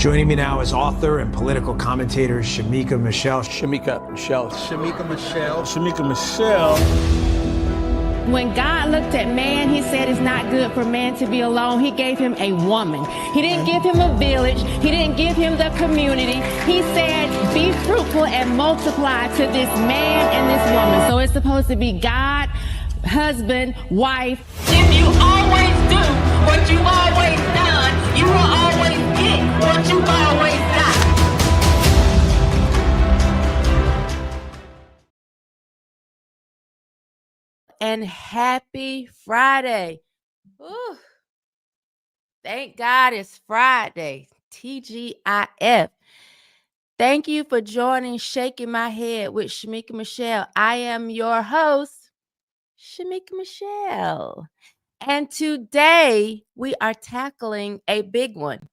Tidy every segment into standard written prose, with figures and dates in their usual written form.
Joining me now is author and political commentator Shamika Michelle. When God looked at man, he said it's not good for man to be alone. He gave him a woman. He didn't give him a village. He didn't give him the community. He said, be fruitful and multiply to this man and this woman. So it's supposed to be God, husband, wife. If you always do what you've always done, you will always get what you've always done. And happy Friday. Ooh. Thank God it's Friday. TGIF. Thank you for joining Shaking My Head with Shamika Michelle. I am your host, Shamika Michelle. And today we are tackling a big one.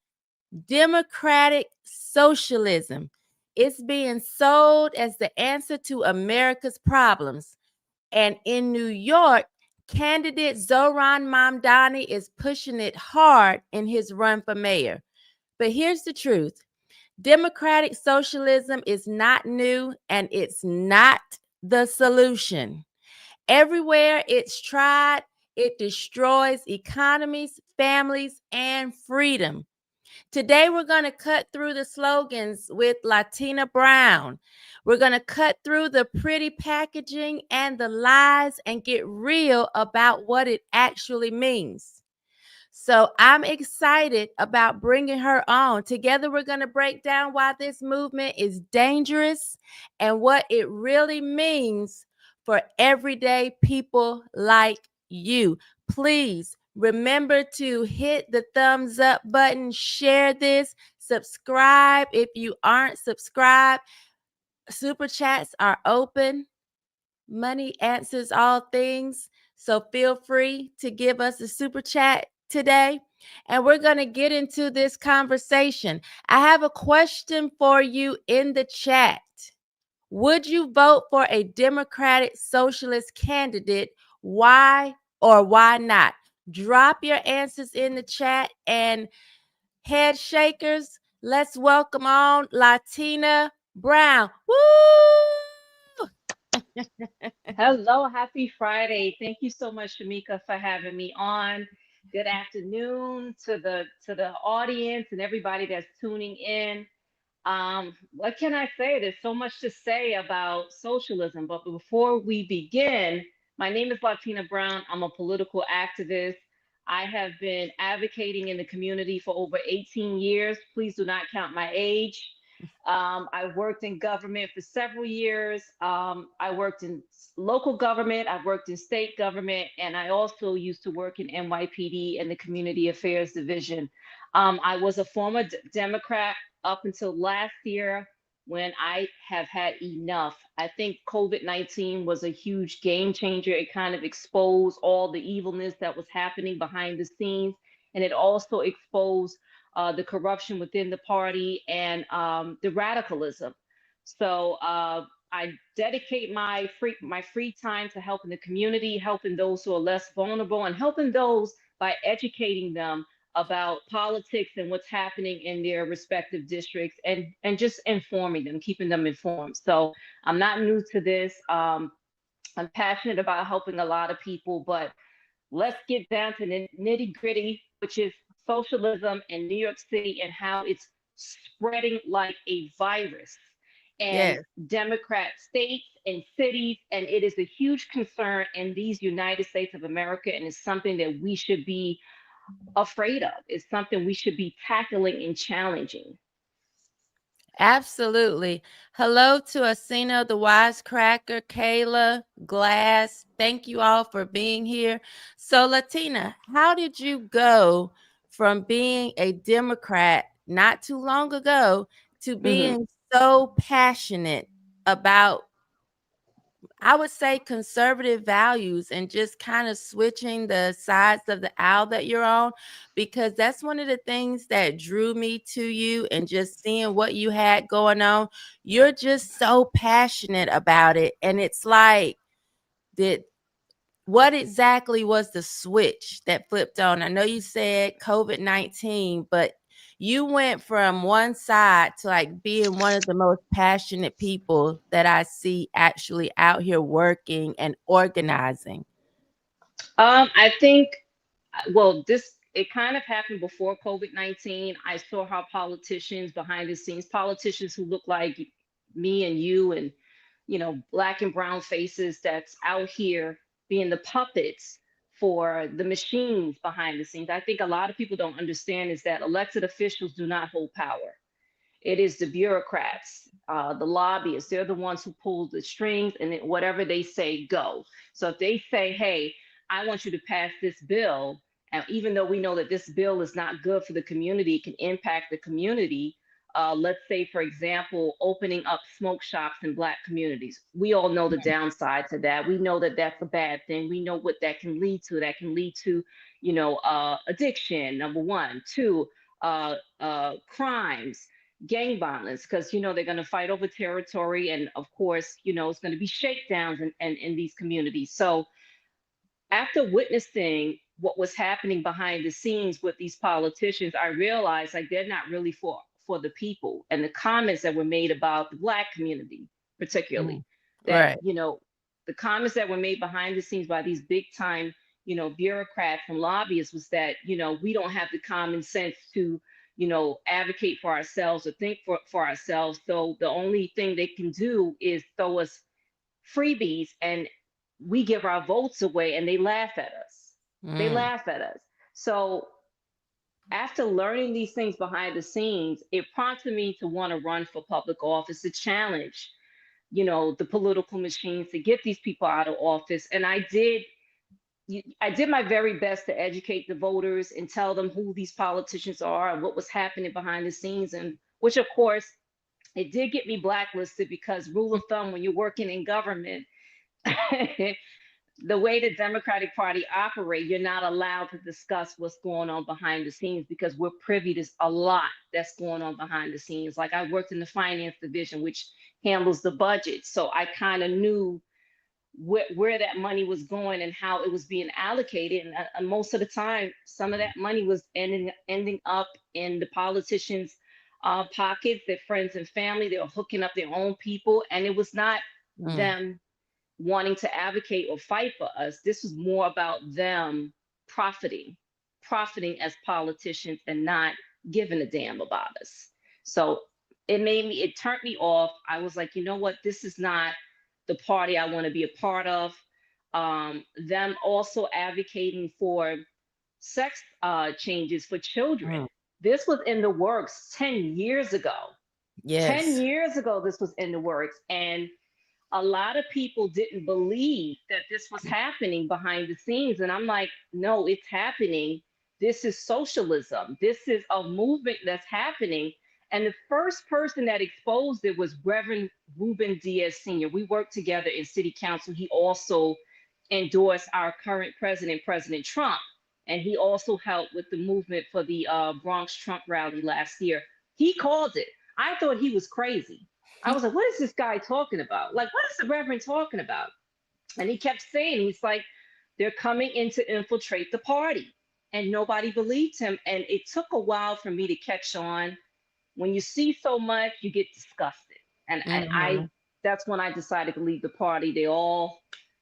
Democratic Socialism. It's being sold as the answer to America's problems. And in New York, candidate Zohran Mamdani is pushing it hard in his run for mayor. But here's the truth. Democratic socialism is not new, and it's not the solution. Everywhere it's tried, it destroys economies, families, and freedom. Today, we're going to cut through the slogans with Lattina Brown. We're going to cut through the pretty packaging and the lies and get real about what it actually means. So I'm excited about bringing her on. Together, we're going to break down why this movement is dangerous and what it really means for everyday people like you. Please remember to hit the thumbs up button, share this, subscribe if you aren't subscribed. Super chats are open. Money answers all things. So feel free to give us a super chat today. And we're going to get into this conversation. I have a question for you in the chat. Would you vote for a Democratic Socialist candidate? Why or why not? Drop your answers in the chat. And head shakers, let's welcome on Lattina Brown. Woo! Hello, happy Friday. Thank you so much, Shamika, for having me on. Good afternoon to the audience and everybody that's tuning in. What can I say? There's so much to say about socialism, but before we begin, my name is Lattina Brown. I'm a political activist. I have been advocating in the community for over 18 years. Please do not count my age. I worked in government for several years. I worked in local government, I've worked in state government, and I also used to work in NYPD and the Community Affairs Division. I was a former Democrat up until last year when I have had enough. I think COVID-19 was a huge game changer. It kind of exposed all the evilness that was happening behind the scenes, and it also exposed the corruption within the party and the radicalism. So I dedicate my free time to helping the community, helping those who are less vulnerable, and helping those by educating them about politics and what's happening in their respective districts, and just informing them, keeping them informed. So I'm not new to this. I'm passionate about helping a lot of people, but let's get down to the nitty gritty, which is socialism in New York City and how it's spreading like a virus in Democrat states and cities. And it is a huge concern in these United States of America. And it's something that we should be afraid of. It's something we should be tackling and challenging. Absolutely. Hello to Asino, the Wisecracker, Kayla, Glass. Thank you all for being here. So, Lattina, how did you go from being a Democrat not too long ago to being so passionate about, I would say, conservative values and just kind of switching the sides of the aisle that you're on? Because that's one of the things that drew me to you, and just seeing what you had going on. You're just so passionate about it. And it's like, what exactly was the switch that flipped on? I know you said COVID-19, but you went from one side to like being one of the most passionate people that I see actually out here working and organizing. I think, well, this it kind of happened before COVID-19. I saw how politicians behind the scenes, politicians who look like me and you, and black and brown faces that's out here being the puppets for the machines behind the scenes. I think a lot of people don't understand is that elected officials do not hold power. It is the bureaucrats, the lobbyists. They're the ones who pull the strings, and whatever they say, go. So if they say, hey, I want you to pass this bill, and even though we know that this bill is not good for the community, it can impact the community. Let's say, for example, opening up smoke shops in Black communities. We all know the downside to that. We know that that's a bad thing. We know what that can lead to. That can lead to, addiction, number one. Two, crimes, gang violence, because they're going to fight over territory, and of course it's going to be shakedowns in these communities. So after witnessing what was happening behind the scenes with these politicians, I realized like they're not really for the people. And the comments that were made about the Black community particularly, that Right. the comments that were made behind the scenes by these big time bureaucrats and lobbyists was that we don't have the common sense to advocate for ourselves or think for ourselves. So the only thing they can do is throw us freebies, and we give our votes away, and they laugh at us. They laugh at us. So after learning these things behind the scenes, it prompted me to want to run for public office, to challenge the political machines, to get these people out of office. And I did my very best to educate the voters and tell them who these politicians are and what was happening behind the scenes. And which, of course, it did get me blacklisted, because rule of thumb, when you're working in government, the way the Democratic Party operate, you're not allowed to discuss what's going on behind the scenes, because we're privy to a lot that's going on behind the scenes. Like, I worked in the finance division, which handles the budget. So I kind of knew where that money was going and how it was being allocated. And most of the time, some of that money was ending up in the politicians' pockets, their friends and family. They were hooking up their own people. And it was not them wanting to advocate or fight for us. This was more about them profiting as politicians and not giving a damn about us. So it turned me off. I was like, you know what? This is not the party I want to be a part of. Them also advocating for sex changes for children. This was in the works 10 years ago. Yes. 10 years ago, this was in the works. And a lot of people didn't believe that this was happening behind the scenes. And I'm like, no, it's happening. This is socialism. This is a movement that's happening. And the first person that exposed it was Reverend Ruben Diaz Sr. We worked together in city council. He also endorsed our current president, President Trump. And he also helped with the movement for the Bronx Trump rally last year. He called it. I thought he was crazy. I was like, what is this guy talking about? Like, what is the Reverend talking about? And he kept saying, he's like, they're coming in to infiltrate the party. And nobody believed him. And it took a while for me to catch on. When you see so much, you get disgusted. And that's when I decided to leave the party. They all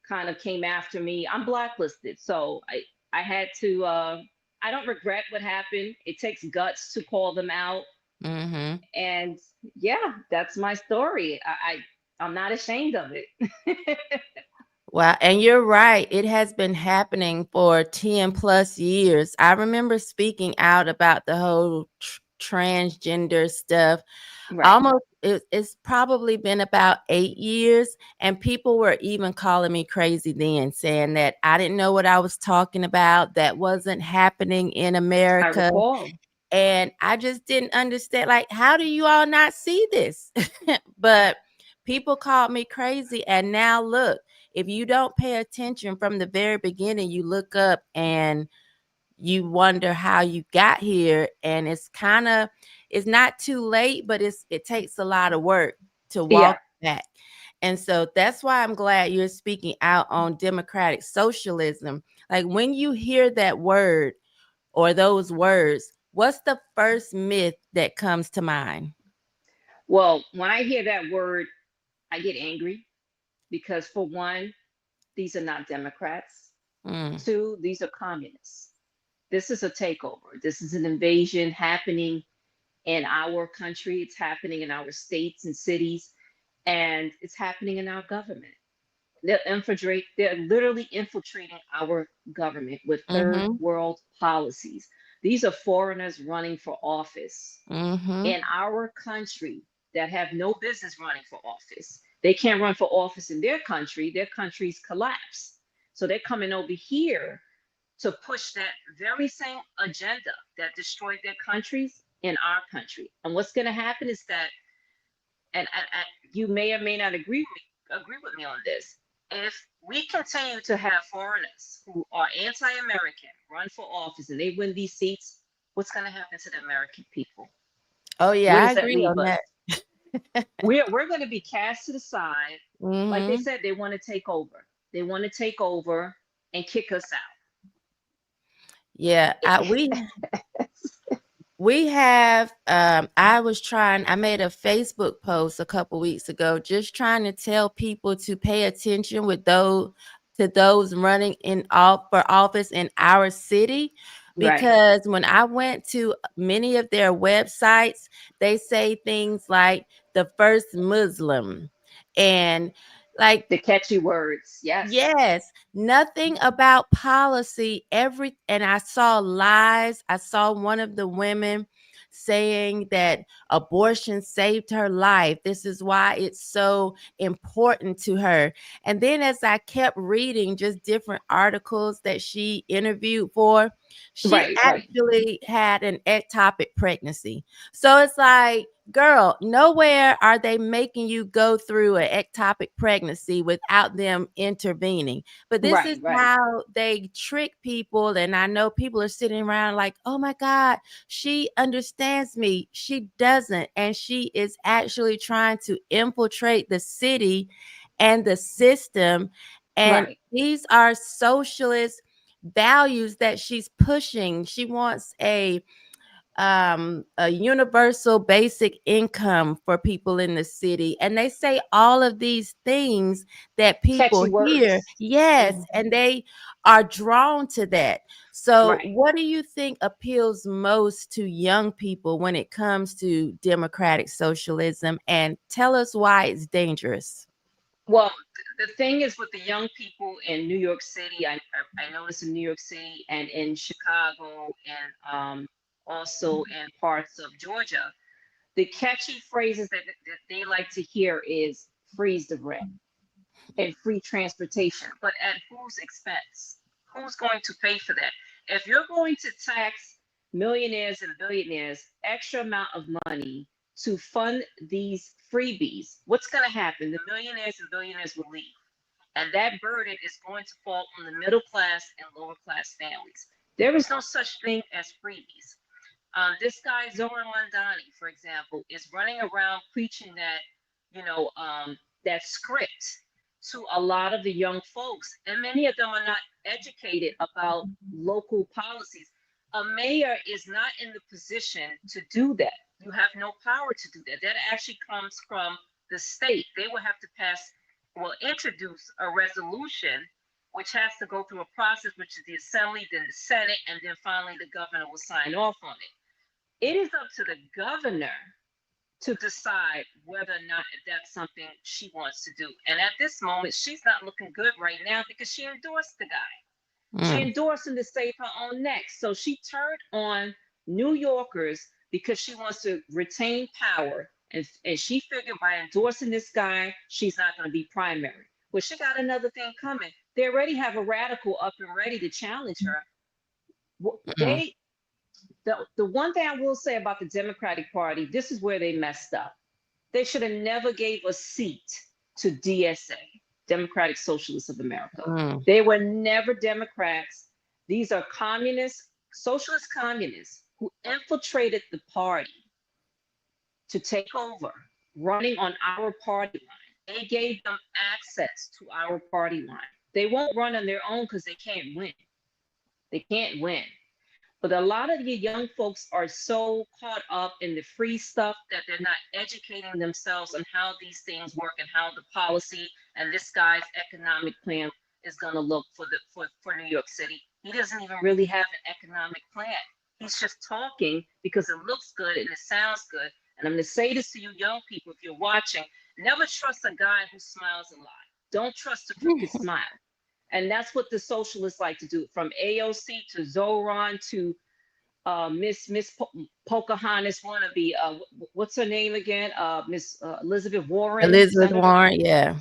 kind of came after me. I'm blacklisted. So I had to, I don't regret what happened. It takes guts to call them out. And yeah, that's my story. I'm not ashamed of it. Well, and you're right. It has been happening for 10 plus years. I remember speaking out about the whole transgender stuff. Right. Almost, it's probably been about 8 years, and people were even calling me crazy then, saying that I didn't know what I was talking about, that wasn't happening in I America. recall. And I just didn't understand, like, how do you all not see this? But people called me crazy. And now look, if you don't pay attention from the very beginning, you look up and you wonder how you got here. And it's not too late, but it takes a lot of work to walk back. And so that's why I'm glad you're speaking out on democratic socialism. Like, when you hear that word or those words, what's the first myth that comes to mind? Well, when I hear that word, I get angry because, for one, these are not Democrats. Mm, Two, these are communists. This is a takeover. This is an invasion happening in our country. It's happening in our states and cities, and it's happening in our government. They're literally infiltrating our government with third mm-hmm, world policies. These are foreigners running for office mm-hmm. in our country that have no business running for office. They can't run for office in their countries collapse. So they're coming over here to push that very same agenda that destroyed their countries in our country. And what's going to happen is that, and you may or may not agree with me on this. If we continue to have foreigners who are anti-American run for office and they win these seats, what's going to happen to the American people? Oh Where yeah, I does that agree leave on us? that. We're going to be cast to the side. Like they Mm-hmm. said, they want to take over. They want to take over and kick us Yeah, out. we have I made a Facebook post a couple weeks ago just trying to tell people to pay attention with those running for office in our city, Right. because when I went to many of their websites, they say things like the first Muslim, and like, The catchy words. Yes. yes, nothing about policy. And I saw lies. I saw one of the women saying that abortion saved her life. This is why it's so important to her. And then as I kept reading just different articles that she interviewed for, she Right, right, actually had an ectopic pregnancy. So it's like, girl, nowhere are they making you go through an ectopic pregnancy without them intervening. But this is right, right, how they trick people. And I know people are sitting around like, oh my God, she understands me. She doesn't. And she is actually trying to infiltrate the city and the system. And right. these are socialist values that she's pushing. She wants a universal basic income for people in the city. And they say all of these things that people Catchy hear, words. yes, Mhm. and they are drawn to that. So, Right. what do you think appeals most to young people when it comes to democratic socialism? And tell us why it's dangerous. Well, the thing is with the young people in New York City, I noticed in New York City and in Chicago and also in parts of Georgia, the catchy phrases that they like to hear is freeze the rent and free transportation, but at whose expense? Who's going to pay for that? If you're going to tax millionaires and billionaires extra amount of money to fund these freebies, what's going to happen? The millionaires and billionaires will leave. And that burden is going to fall on the middle class and lower class families. There is no such thing as freebies. This guy Zohran Mamdani, for example, is running around preaching that, you know, that script to a lot of the young folks, and many of them are not educated about local policies. A mayor is not in the position to do that. You have no power to do that. That actually comes from the state. They will have to introduce a resolution, which has to go through a process, which is the assembly, then the Senate, and then finally the governor will sign off on it. It is up to the governor to decide whether or not that's something she wants to do. And at this moment, she's not looking good right now because she endorsed the guy. She Mm, endorsed him to save her own neck. So she turned on New Yorkers because she wants to retain power. And she figured by endorsing this guy, she's not going to be primary. Well, she got another thing coming. They already have a radical up and ready to challenge her. mm, They the one thing I will say about the Democratic Party, this is where they messed up. They should have never gave a seat to DSA, Democratic Socialists of America. mm. They were never Democrats. These are communists, socialist communists who infiltrated the party to take over, running on our party line. They gave them access to our party line. They won't run on their own because they can't win. They can't win. But a lot of your young folks are so caught up in the free stuff that they're not educating themselves on how these things work and how the policy and this guy's economic plan is going to look for New York City. He doesn't even really have an economic plan. He's just talking because it looks good and it sounds good. And I'm going to say this to you young people, if you're watching, never trust a guy who smiles a lot. Don't trust a crooked smile. And that's what the socialists like to do, from AOC to Zohran to Miss Pocahontas wannabe. What's her name again? Miss Elizabeth Warren, Elizabeth Senator. Warren, yeah.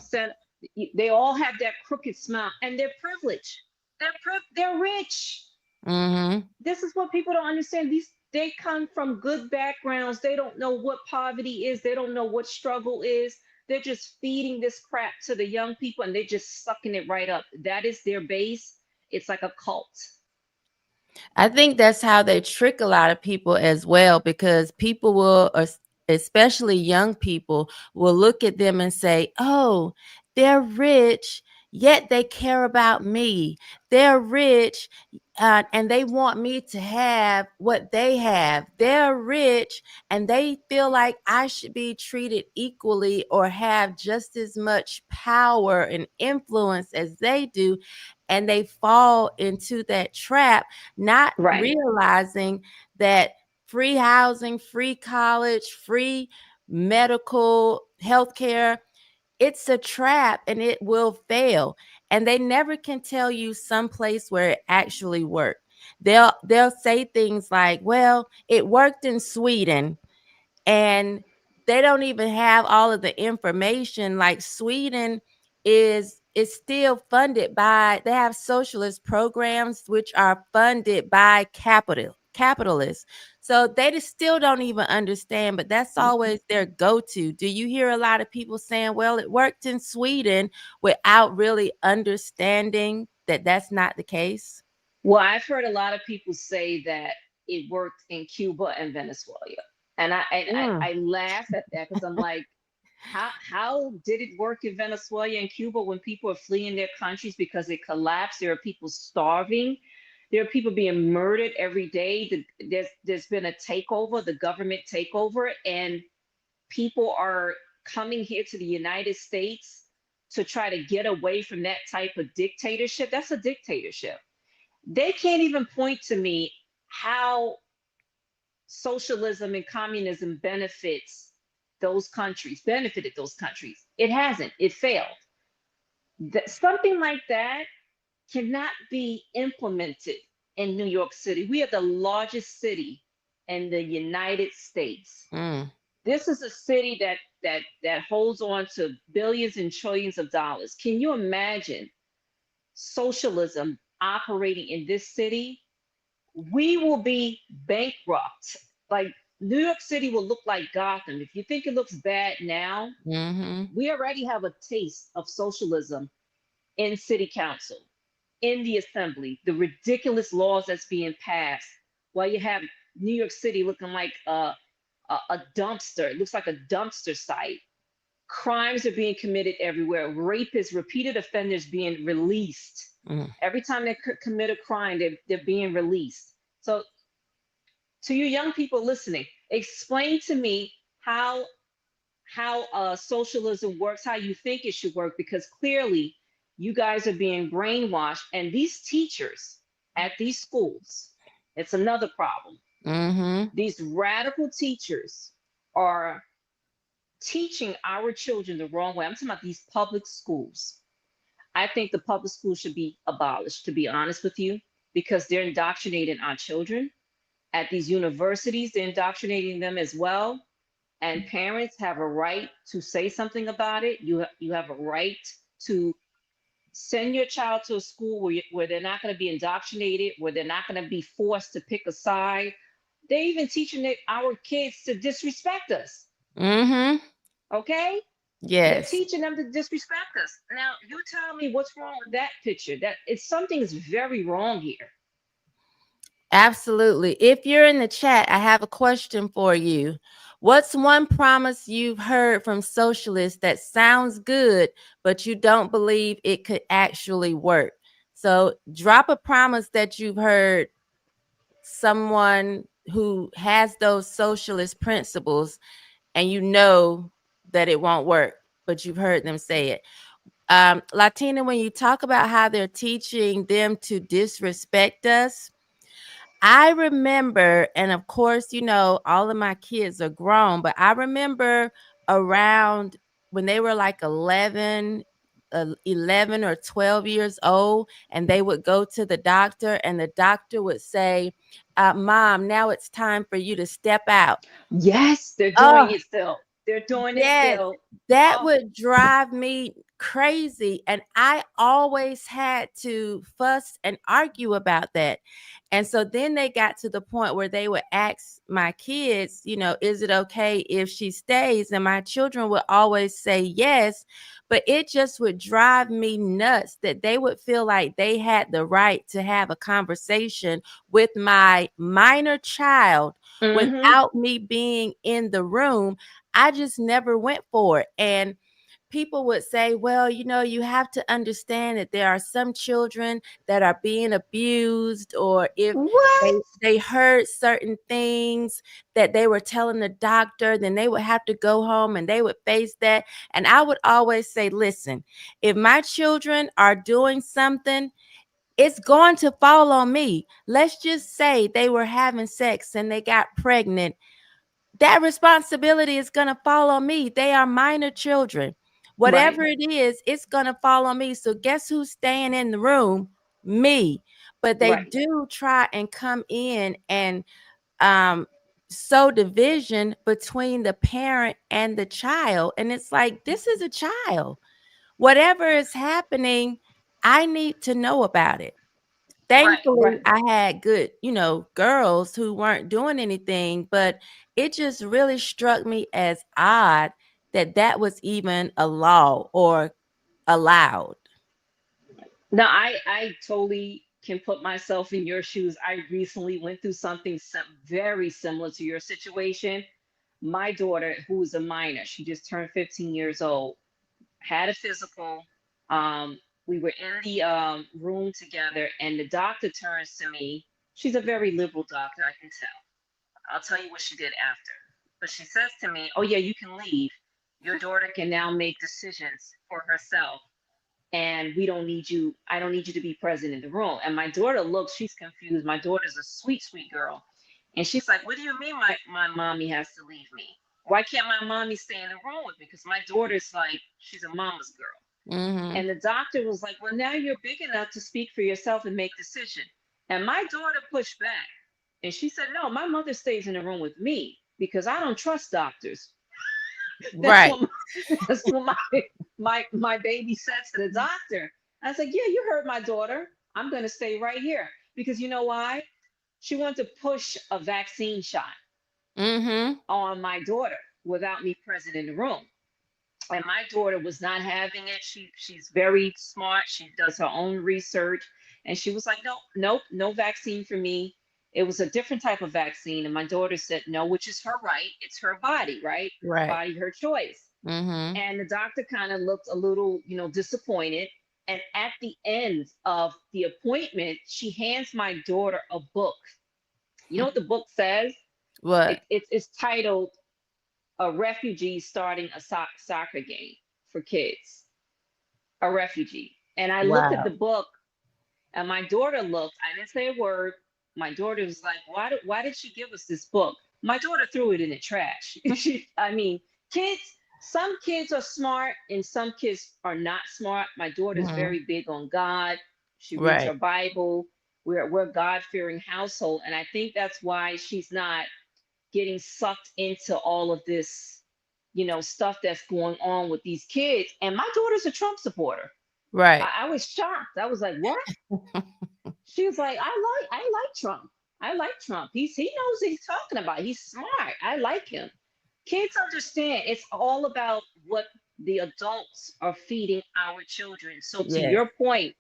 They all have that crooked smile, and they're privileged. They're rich. Mm-hmm. This is what people don't understand. They come from good backgrounds. They don't know what poverty is. They don't know what struggle is. They're just feeding this crap to the young people, and they're just sucking it right up. That is their base. It's like a cult. I think that's how they trick a lot of people as well, because people will, especially young people, will look at them and say, oh, they're rich, yet they care about me. They're rich, and they want me to have what they have. They're rich, and they feel like I should be treated equally or have just as much power and influence as they do. And they fall into that trap, not realizing that free housing, free college, free medical healthcare, it's a trap and it will fail. And they never can tell you some place where it actually worked. They'll say things like, well, it worked in Sweden, and they don't even have all of the information. Like Sweden is still funded by, they have socialist programs which are funded by capitalists. So they just still don't even understand, but that's always their go-to. Do you hear a lot of people saying, well, it worked in Sweden, without really understanding that that's not the case? Well, I've heard a lot of people say that it worked in Cuba and Venezuela. And I laugh at that because I'm like, how did it work in Venezuela and Cuba when people are fleeing their countries because it collapsed? There are people starving. There are people being murdered every day. There's been a takeover, the government takeover, and people are coming here to the United States to try to get away from that type of dictatorship. That's a dictatorship. They can't even point to me how socialism and communism benefited those countries. It hasn't. It failed. Something like that cannot be implemented in New York City. We are the largest city in the United States. This is a city that holds on to billions and trillions of dollars. Can you imagine socialism operating in this city? We will be bankrupt. Like, New York City will look like Gotham. If you think it looks bad now, we already have a taste of socialism in city council, in the assembly, the ridiculous laws that's being passed, while you have New York City looking like a dumpster. It looks like a dumpster site. Crimes are being committed everywhere. Rapists, repeated offenders being released. Every time they commit a crime, they're being released. So to you young people listening, explain to me how socialism works, how you think it should work, because clearly you guys are being brainwashed. And these teachers at these schools, it's another problem. These radical teachers are teaching our children the wrong way. I'm talking about these public schools. I think the public schools should be abolished, to be honest with you, because they're indoctrinating our children. At these universities, they're indoctrinating them as well. And parents have a right to say something about it. You have a right to send your child to a school where they're not going to be indoctrinated, where they're not going to be forced to pick a side. They're even teaching our kids to disrespect us. Okay? They're Yes. teaching them to disrespect us. Now, you tell me what's wrong with that picture. That it's something is very wrong here. Absolutely. If you're in the chat, I have a question for you. What's one promise you've heard from socialists that sounds good, but you don't believe it could actually work? So drop a promise that you've heard someone who has those socialist principles and you know that it won't work, but you've heard them say it. Latina, when you talk about how they're teaching them to disrespect us, I remember, and of course, all of my kids are grown, but I remember around when they were like 11 or 12 years old, and they would go to the doctor, and the doctor would say, Mom, now it's time for you to step out. Yes, they're doing Oh, it still. They're doing it yes, still. that Oh, would drive me crazy. And I always had to fuss and argue about that. And so then they got to the point where they would ask my kids, is it okay if she stays? And my children would always say yes. But it just would drive me nuts that they would feel like they had the right to have a conversation with my minor child mm-hmm. without me being in the room. I just never went for it. And people would say, well, you have to understand that there are some children that are being abused, or if What? they heard certain things that they were telling the doctor, then they would have to go home and they would face that. And I would always say, listen, if my children are doing something, it's going to fall on me. Let's just say they were having sex and they got pregnant. That responsibility is going to fall on me. They are minor children. Right, Whatever it is, it's going to fall on me. So guess who's staying in the room? Me. But they right. do try and come in and um sow division between the parent and the child. And it's like, this is a child. Whatever is happening, I need to know about it. Right, Thankfully, right. I had good, girls who weren't doing anything, but it just really struck me as odd that that was even a law or allowed. No, I totally can put myself in your shoes. I recently went through something very similar to your situation. My daughter, who is a minor, she just turned 15 years old, had a physical. Um, we were in the room together, and the doctor turns to me. She's a very liberal doctor, I can tell. I'll tell you what she did after. But she says to me, "Oh, yeah, you can leave. Your daughter can now make decisions for herself. And we don't need you. I don't need you to be present in the room." And my daughter looks, she's confused. My daughter's a sweet, sweet girl. And she's like, "What do you mean my mommy has to leave me? Why can't my mommy stay in the room with me?" Because my daughter's like, she's a mama's girl. Mm-hmm. And the doctor was like, "Well, now you're big enough to speak for yourself and make decisions." And my daughter pushed back. And she said, "No, my mother stays in the room with me because I don't trust doctors." That's Right. what that's what my baby said to the doctor. I was like, "Yeah, you heard my daughter. I'm gonna stay right here." Because you know why? She wanted to push a vaccine shot Mm-hmm. on my daughter without me present in the room. And my daughter was not having it. She's very smart. She does her own research. And she was like, "No, nope, no vaccine for me." It was a different type of vaccine. And my daughter said no, which is her right. It's her body, right? Her Right. body, her choice. Mm-hmm. And the doctor kind of looked a little, disappointed. And at the end of the appointment, she hands my daughter a book. You know what the book says? What? It's titled "A Refugee Starting a Soccer Game for Kids." A refugee. And I looked at the Wow. book, and my daughter looked. I didn't say a word. My daughter was like, why did she give us this book?" My daughter threw it in the trash. I mean, kids, some kids are smart and some kids are not smart. My daughter's Mm-hmm. very big on God. She reads her Right. Bible. We're God-fearing household. And I think that's why she's not getting sucked into all of this, stuff that's going on with these kids. And my daughter's a Trump supporter. Right. I was shocked. I was like, "What?" She was like, I like Trump. I like Trump. He knows what he's talking about. He's smart. I like him." Kids understand it's all about what the adults are feeding our children. So to Yes. your point,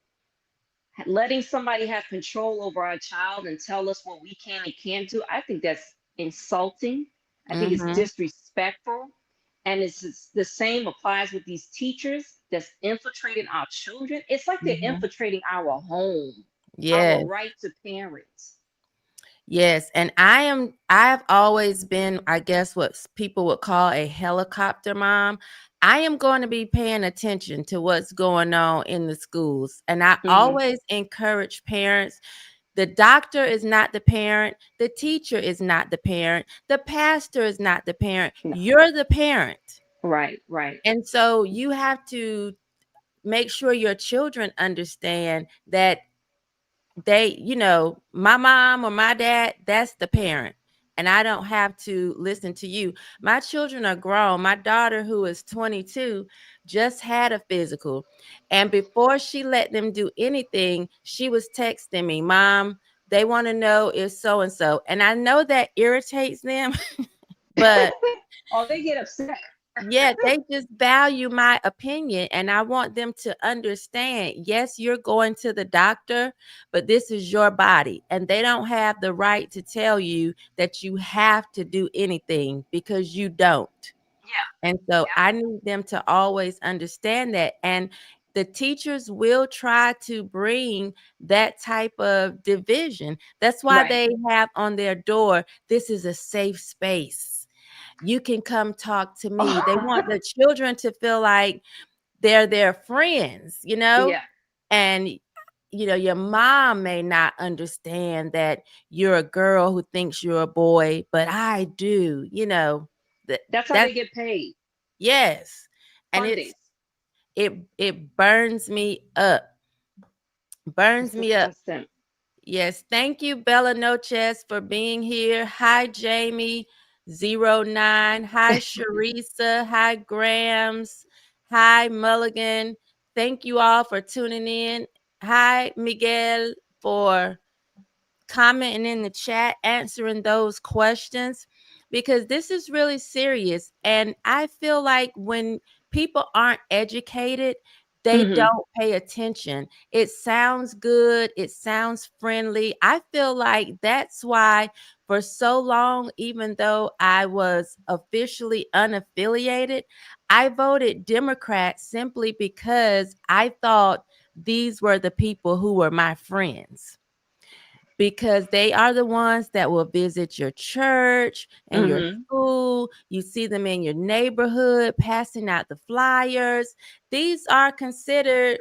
letting somebody have control over our child and tell us what we can and can't do, I think that's insulting. I think it's Mm-hmm. disrespectful. And the same applies with these teachers that's infiltrating our children. It's like they're Mm-hmm. infiltrating our home, our Yes. right to parents. Yes, and I've always been, I guess, what people would call a helicopter mom. I am going to be paying attention to what's going on in the schools. And I Hmm. always encourage parents. The doctor is not the parent, the teacher is not the parent, the pastor is not the parent. No. You're the parent. Right, right. And so you have to make sure your children understand that they, my mom or my dad, that's the parent. And I don't have to listen to you. My children are grown. My daughter, who is 22, just had a physical. And before she let them do anything, she was texting me, Mom, they want to know if so and so. And I know that irritates them, but Oh, they get upset. yeah, they just value my opinion, and I want them to understand, yes, you're going to the doctor, but this is your body, and they don't have the right to tell you that you have to do anything because you don't. Yeah. And so Yep. I need them to always understand that. And the teachers will try to bring that type of division. That's why Right. they have on their door, this is a safe space. You can come talk to me. They want the children to feel like they're their friends, Yeah. and your mom may not understand that you're a girl who thinks you're a boy, but I do, that That's how that's they get paid. yes. And Funding. it burns me up. It's Burns me up. disgusting. Yes, thank you, Bella Noches, for being here. Hi, Jamie09. Hi, Sharisa. Hi, Grams. Hi, Mulligan. Thank you all for tuning in. Hi, Miguel, for commenting in the chat, answering those questions, because this is really serious. And I feel like when people aren't educated, they Hmm. don't pay attention. It sounds good, it sounds friendly. I feel like that's why for so long, even though I was officially unaffiliated, I voted Democrat simply because I thought these were the people who were my friends, because they are the ones that will visit your church and your Hmm. school. You see them in your neighborhood passing out the flyers. These are considered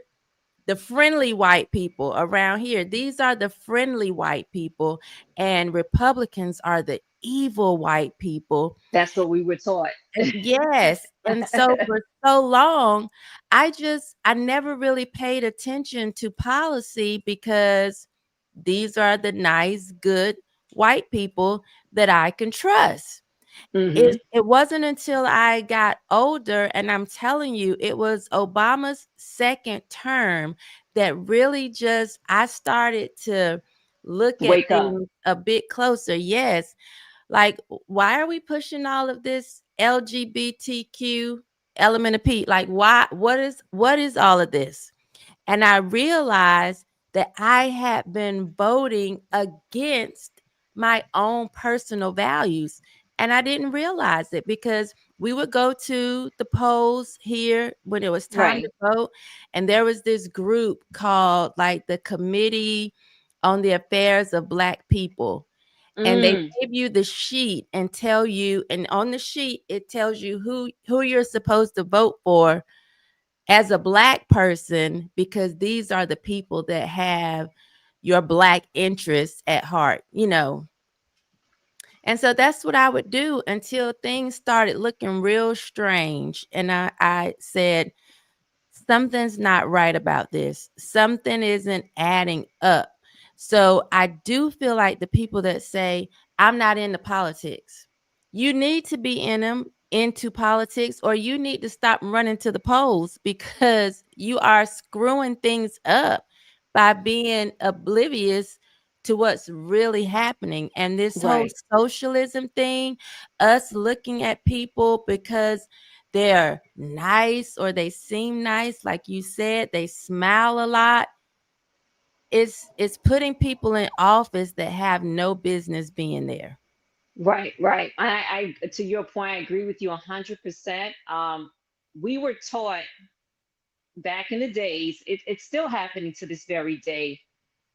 the friendly white people around here. These are the friendly white people, and Republicans are the evil white people. That's what we were taught. And yes, and so for so long, I never really paid attention to policy because these are the nice, good white people that I can trust. Hmm. It wasn't until I got older, and I'm telling you, it was Obama's second term that really just I started to look at Wake up. things a bit closer. Yes, like, why are we pushing all of this LGBTQ element of P? Like, why? What is all of this? And I realized that I had been voting against my own personal values. And I didn't realize it because we would go to the polls here when it was time Right. to vote. And there was this group called like the Committee on the Affairs of Black People, and they Mm. give you the sheet and tell you, and on the sheet it tells you who you're supposed to vote for as a black person, because these are the people that have your black interests at heart. And so that's what I would do until things started looking real strange, and I said, something's not right about this. Something isn't adding up. So I do feel like the people that say, I'm not into politics, you need to be into politics, or you need to stop running to the polls, because you are screwing things up by being oblivious to what's really happening. And this whole Right. socialism thing, us looking at people because they're nice or they seem nice, like you said, they smile a lot. It's putting people in office that have no business being there. Right. Right. I to your point, I agree with you 100%. We were taught back in the days, it's still happening to this very day,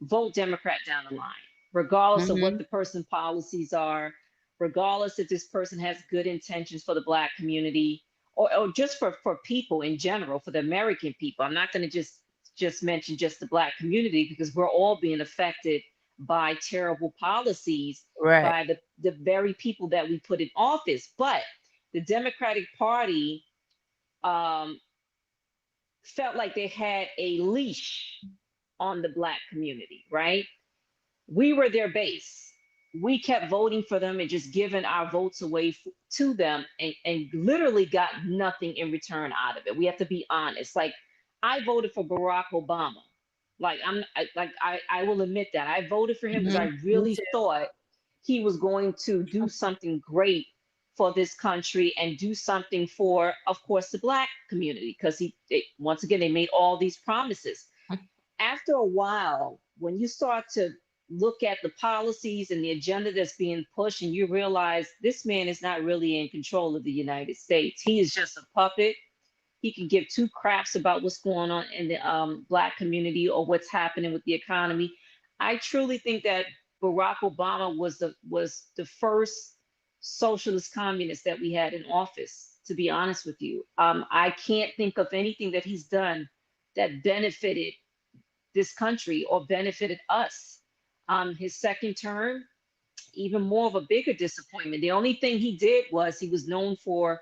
vote Democrat down the line. regardless of what Mm-hmm. the person's policies are, regardless if this person has good intentions for the Black community, or just for people in general, for the American people. I'm not going to just mention just the Black community, because we're all being affected by terrible policies Right. by the very people that we put in office. But the Democratic Party um, felt like they had a leash on the Black community, right? We were their base. We kept voting for them and just giving our votes away to them, and literally got nothing in return out of it. We have to be honest. Like, I voted for Barack Obama. Like, I will admit that I voted for him because Mm-hmm. I Me really too. thought he was going to do something great for this country and do something for, of course, the Black community, because once again, they made all these promises. After a while, when you start to look at the policies and the agenda that's being pushed, and you realize this man is not really in control of the United States, he is just a puppet. He can give two craps about what's going on in the Black community or what's happening with the economy. I truly think that Barack Obama was the first socialist communist that we had in office. To be honest with you, I can't think of anything that he's done that benefited this country or benefited us. His second term, even more of a bigger disappointment. The only thing he did was he was known for,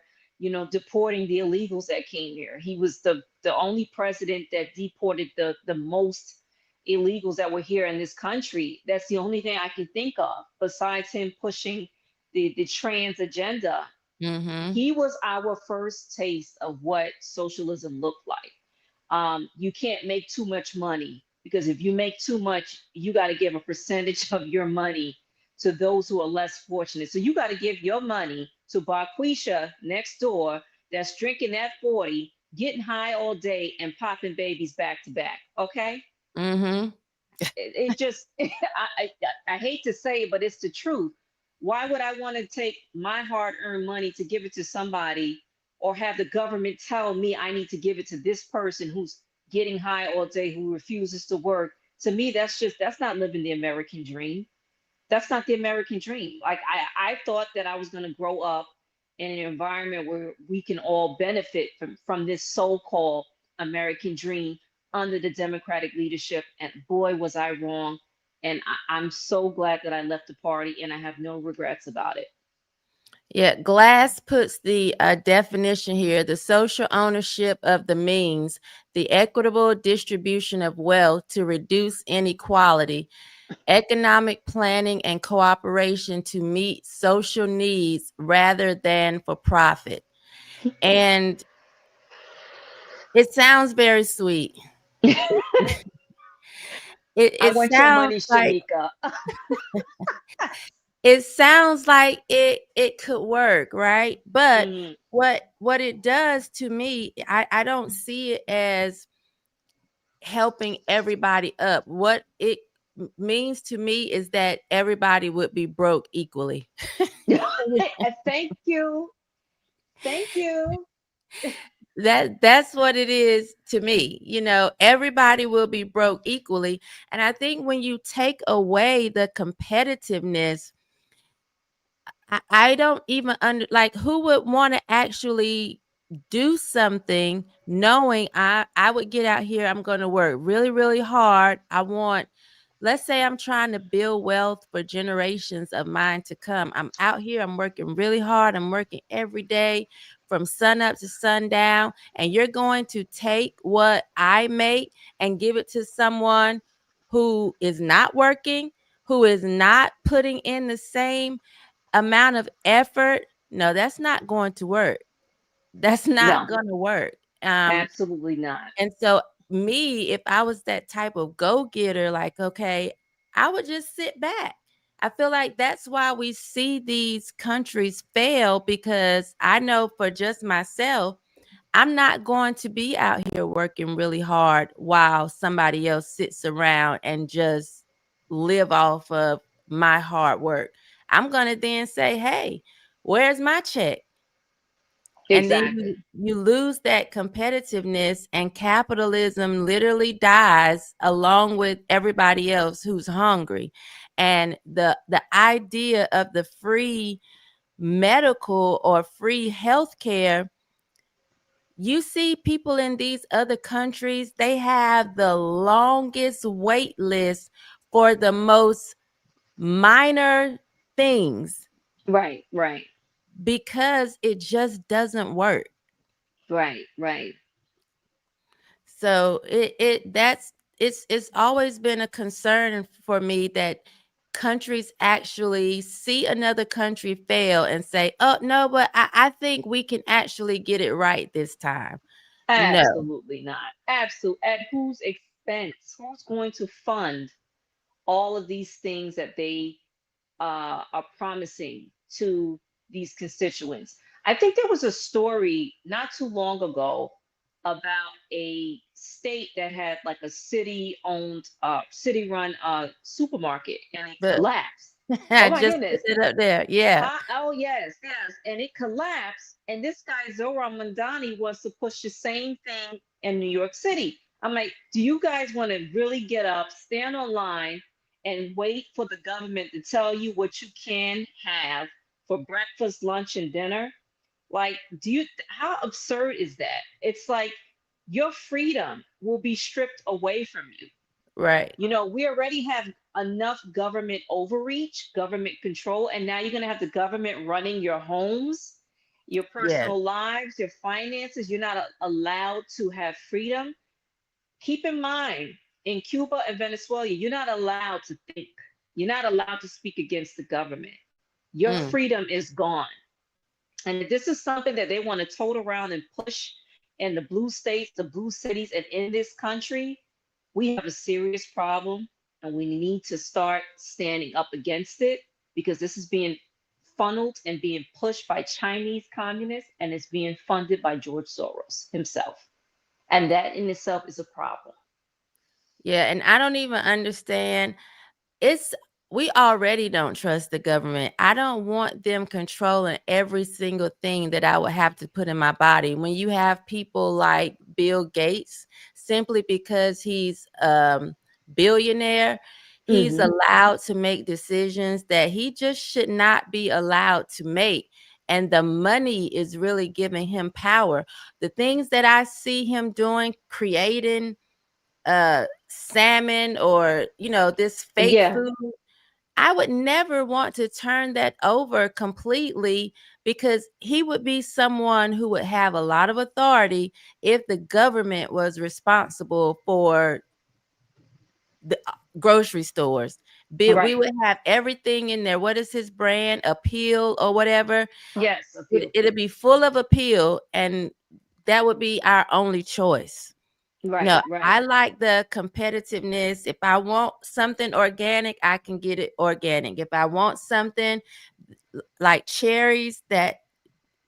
deporting the illegals that came here. He was the only president that deported the most illegals that were here in this country. That's the only thing I can think of besides him pushing the trans agenda. Mm-hmm. He was our first taste of what socialism looked like. You can't make too much money, because if you make too much, you got to give a percentage of your money to those who are less fortunate. So you got to give your money to Barquisha next door that's drinking that 40, getting high all day, and popping babies back to back. Okay? Mm-hmm. It just, I hate to say it, but it's the truth. Why would I want to take my hard-earned money to give it to somebody, or have the government tell me I need to give it to this person who's getting high all day, who refuses to work? To me, that's not living the American dream. That's not the American dream. Like, I thought that I was going to grow up in an environment where we can all benefit from this so-called American dream under the Democratic leadership. And boy, was I wrong. And I'm so glad that I left the party, and I have no regrets about it. Yeah, Glass puts the definition here: the social ownership of the means, the equitable distribution of wealth to reduce inequality, economic planning and cooperation to meet social needs rather than for profit. And it sounds very sweet. I It want your sounds money, like Shamika. it could work, right? But Mm, what it does to me, I don't see it as helping everybody up. What it means to me is that everybody would be broke equally. thank you. Thank you. That's what it is to me. Everybody will be broke equally. And I think when you take away the competitiveness, I don't even like, who would want to actually do something knowing I would get out here, I'm going to work really, really hard. Let's say I'm trying to build wealth for generations of mine to come. I'm out here, I'm working really hard. I'm working every day from sun up to sundown. And you're going to take what I make and give it to someone who is not working, who is not putting in the same amount of effort. No, that's not going to work. That's not No, going to work. Um, absolutely not. and so, me, if I was that type of go-getter, like, okay, I would just sit back. I feel like that's why we see these countries fail, because I know for just myself, I'm not going to be out here working really hard while somebody else sits around and just live off of my hard work. I'm going to then say, hey, where's my check? And then Exactly. you lose that competitiveness, and capitalism literally dies along with everybody else who's hungry. And the idea of the free medical or free health care, you see people in these other countries, they have the longest wait list for the most minor things Right, right, because it just doesn't work. right, right. So it's always been a concern for me that countries actually see another country fail and say, oh no, but I think we can actually get it right this time. No. Absolutely not. Absolute. At whose expense? Who's going to fund all of these things that they are promising to these constituents? I think there was a story not too long ago about a state that had like a city-run supermarket, and it But collapsed. Oh I my just put goodness. it up there. Yeah. Huh? Oh yes, yes. And it collapsed. And this guy Zohran Mamdani wants to push the same thing in New York City. I'm like, do you guys want to really get up, stand online, and wait for the government to tell you what you can have for breakfast, lunch, and dinner? Like, how absurd is that? It's like your freedom will be stripped away from you. Right. We already have enough government overreach, government control, and now you're going to have the government running your homes, your Yes. personal lives, your finances. You're not allowed to have freedom. Keep in mind, in Cuba and Venezuela, you're not allowed to think, you're not allowed to speak against the government. Your Mm. freedom is gone. And if this is something that they want to tote around and push in the blue states, the blue cities, and in this country, we have a serious problem, and we need to start standing up against it, because this is being funneled and being pushed by Chinese communists, and it's being funded by George Soros himself. And that in itself is a problem. Yeah, and I don't even understand. It's We already don't trust the government. I don't want them controlling every single thing that I would have to put in my body. When you have people like Bill Gates, simply because he's billionaire, he's Mm-hmm. allowed to make decisions that he just should not be allowed to make. And the money is really giving him power. The things that I see him doing, creating salmon or this fake Yeah, food, I would never want to turn that over completely, because he would be someone who would have a lot of authority if the government was responsible for the grocery stores. We right. would have everything in there. What is his brand? Appeal or whatever. Yes, appeal. It'd be full of appeal, and that would be our only choice. Right, No, right, I like the competitiveness. If I want something organic, I can get it organic. If I want something like cherries that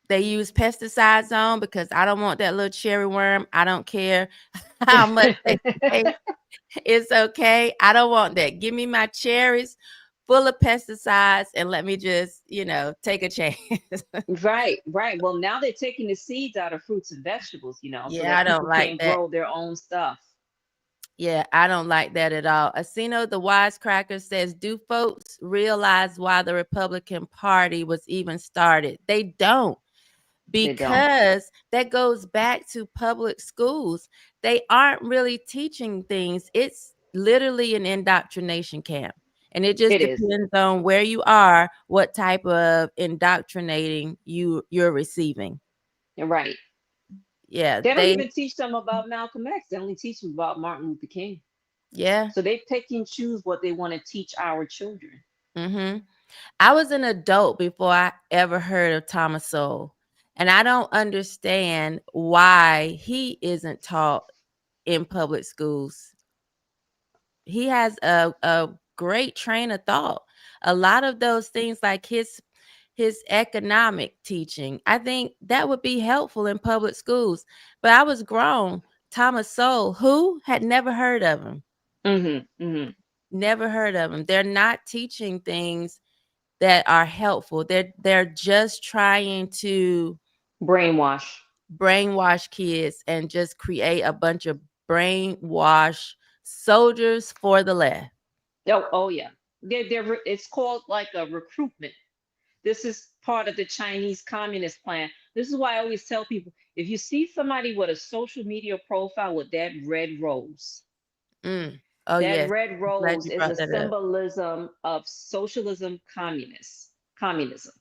they use pesticides on, because I don't want that little cherry worm, I don't care how much they say, it's okay. I don't want that. Give me my cherries full of pesticides and let me just, take a chance. right, right. Well, now they're taking the seeds out of fruits and vegetables, so Yeah, I that don't people like can that. grow their own stuff. Yeah, I don't like that at all. Asino the Wisecracker says, do folks realize why the Republican Party was even started? They don't, They don't. because that goes back to public schools. They aren't really teaching things. It's literally an indoctrination camp. And it just It is. depends on where you are, what type of indoctrinating you're receiving. You're right. Yeah, They don't even teach them about Malcolm X. They only teach them about Martin Luther King. yeah. So they pick and choose what they want to teach our children. Mm-hmm. I was an adult before I ever heard of Thomas Sowell, and I don't understand why he isn't taught in public schools. He has a great train of thought. A lot of those things, like his economic teaching, I think that would be helpful in public schools. But I was grown. Thomas Sowell, who had never heard of him, Mm-hmm. Mm-hmm. never heard of him. They're not teaching things that are helpful. They're just trying to brainwash kids and just create a bunch of brainwash soldiers for the left. Oh yeah. It's called like a recruitment. This is part of the Chinese Communist plan. This is why I always tell people, if you see somebody with a social media profile with that red rose, Oh that yes, red I'm glad rose you is brought a that up. symbolism of socialism, communism.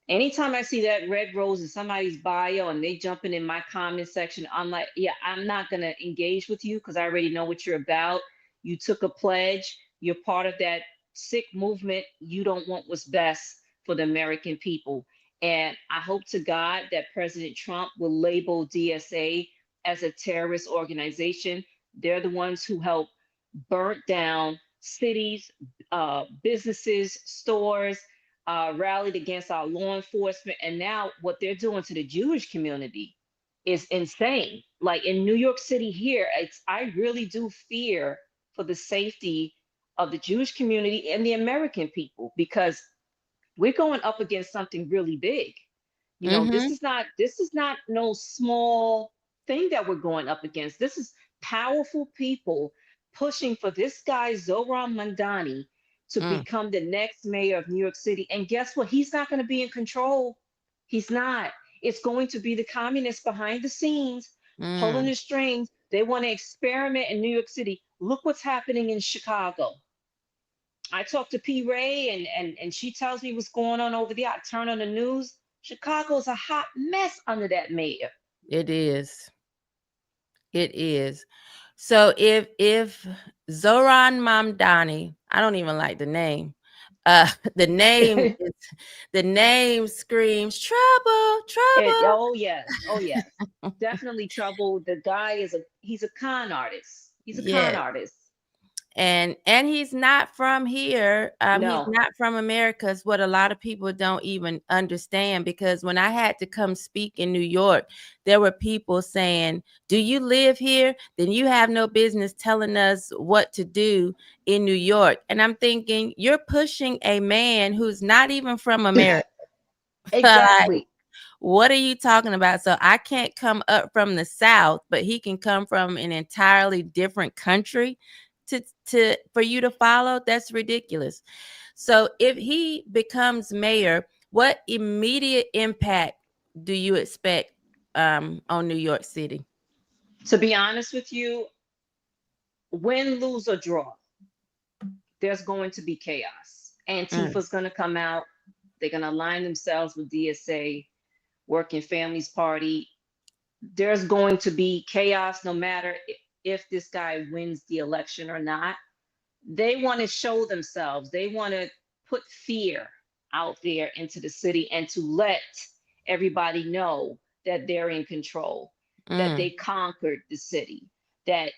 Anytime I see that red rose in somebody's bio and they jumping in my comment section, I'm like, yeah, I'm not gonna engage with you because I already know what you're about. You took a pledge, you're part of that sick movement. You don't want what's best for the American people. And I hope to God that President Trump will label DSA as a terrorist organization. They're the ones who helped burnt down cities, businesses, stores, rallied against our law enforcement. And now what they're doing to the Jewish community is insane. Like in New York City here, I really do fear for the safety of the Jewish community and the American people because we're going up against something really big. You know, Mm-hmm. this is not no small thing that we're going up against. This is powerful people pushing for this guy Zohran Mamdani to Mm, become the next mayor of New York City. And guess what? He's not going to be in control. He's not. It's going to be the communists behind the scenes pulling mm. the strings. They want to experiment in New York City. Look what's happening in Chicago. I talked to P. Ray and she tells me what's going on over there. I turn on the news. Chicago's a hot mess under that mayor. It is. It is. So if Zoran Mamdani, I don't even like the name. The name is the name screams trouble, trouble. Oh yes, oh yes, definitely trouble. The guy he's a con artist. He's a con Yes. artist. And he's not from here. He's No, not from America. Is what a lot of people don't even understand. Because when I had to come speak in New York, there were people saying, "Do you live here? Then you have no business telling us what to do in New York." And I'm thinking, you're pushing a man who's not even from America. Like, exactly. what are you talking about? So I can't come up from the South, but he can come from an entirely different country to for you to follow. That's ridiculous. So if he becomes mayor, what immediate impact do you expect on New York City? To be honest with you, win, lose, or draw, there's going to be chaos. Mm, Antifa's going to come out. They're going to align themselves with DSA, Working Families Party. There's going to be chaos no matter if this guy wins the election or not. They want to show themselves. They want to put fear out there into the city and to let everybody know that they're in control, that mm, they conquered the city, that,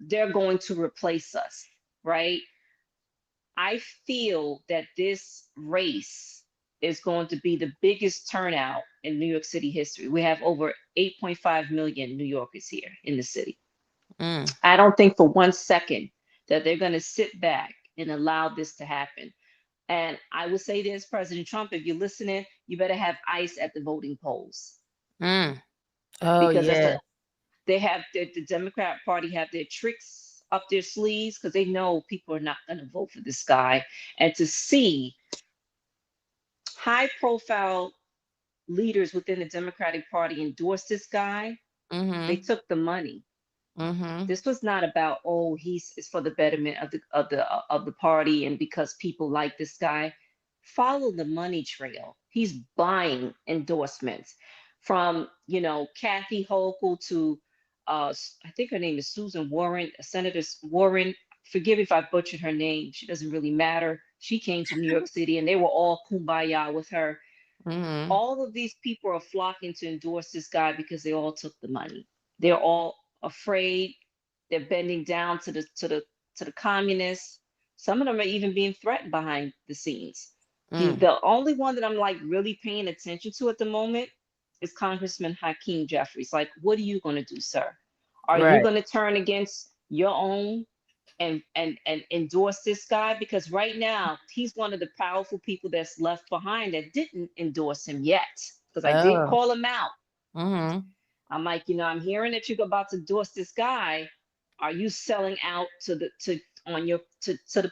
they're going to replace us, right? I feel that this race is going to be the biggest turnout in New York City history. We have over 8.5 million New Yorkers here in the city. mm, I don't think for one second that they're going to sit back and allow this to happen. And I would say this, President Trump, if you're listening, you better have ICE at the voting polls mm. Oh because yeah. they have the Democrat Party have their tricks up their sleeves because they know people are not going to vote for this guy. And to see high profile leaders within the Democratic Party endorse this guy, they Mm-hmm. took the money. Mm-hmm. This was not about, oh, he's it's for the betterment of the party and because people like this guy. Follow the money trail. He's buying endorsements from, Kathy Hochul to I think her name is Susan Warren, Senator Warren. Forgive if I butchered her name. She doesn't really matter. She came to New York City and they were all kumbaya with her. Mm-hmm. All of these people are flocking to endorse this guy because they all took the money. They're all afraid. They're bending down to the communists. Some of them are even being threatened behind the scenes. The Mm. the only one that I'm like really paying attention to at the moment is Congressman Hakeem Jeffries. Like, what are you going to do, sir? Are you Right. going to turn against your own and endorse this guy? Because right now he's one of the powerful people that's left behind that didn't endorse him yet. because I did Oh. call him out. Mm-hmm. I'm like, I'm hearing that you're about to endorse this guy. Are you selling out to the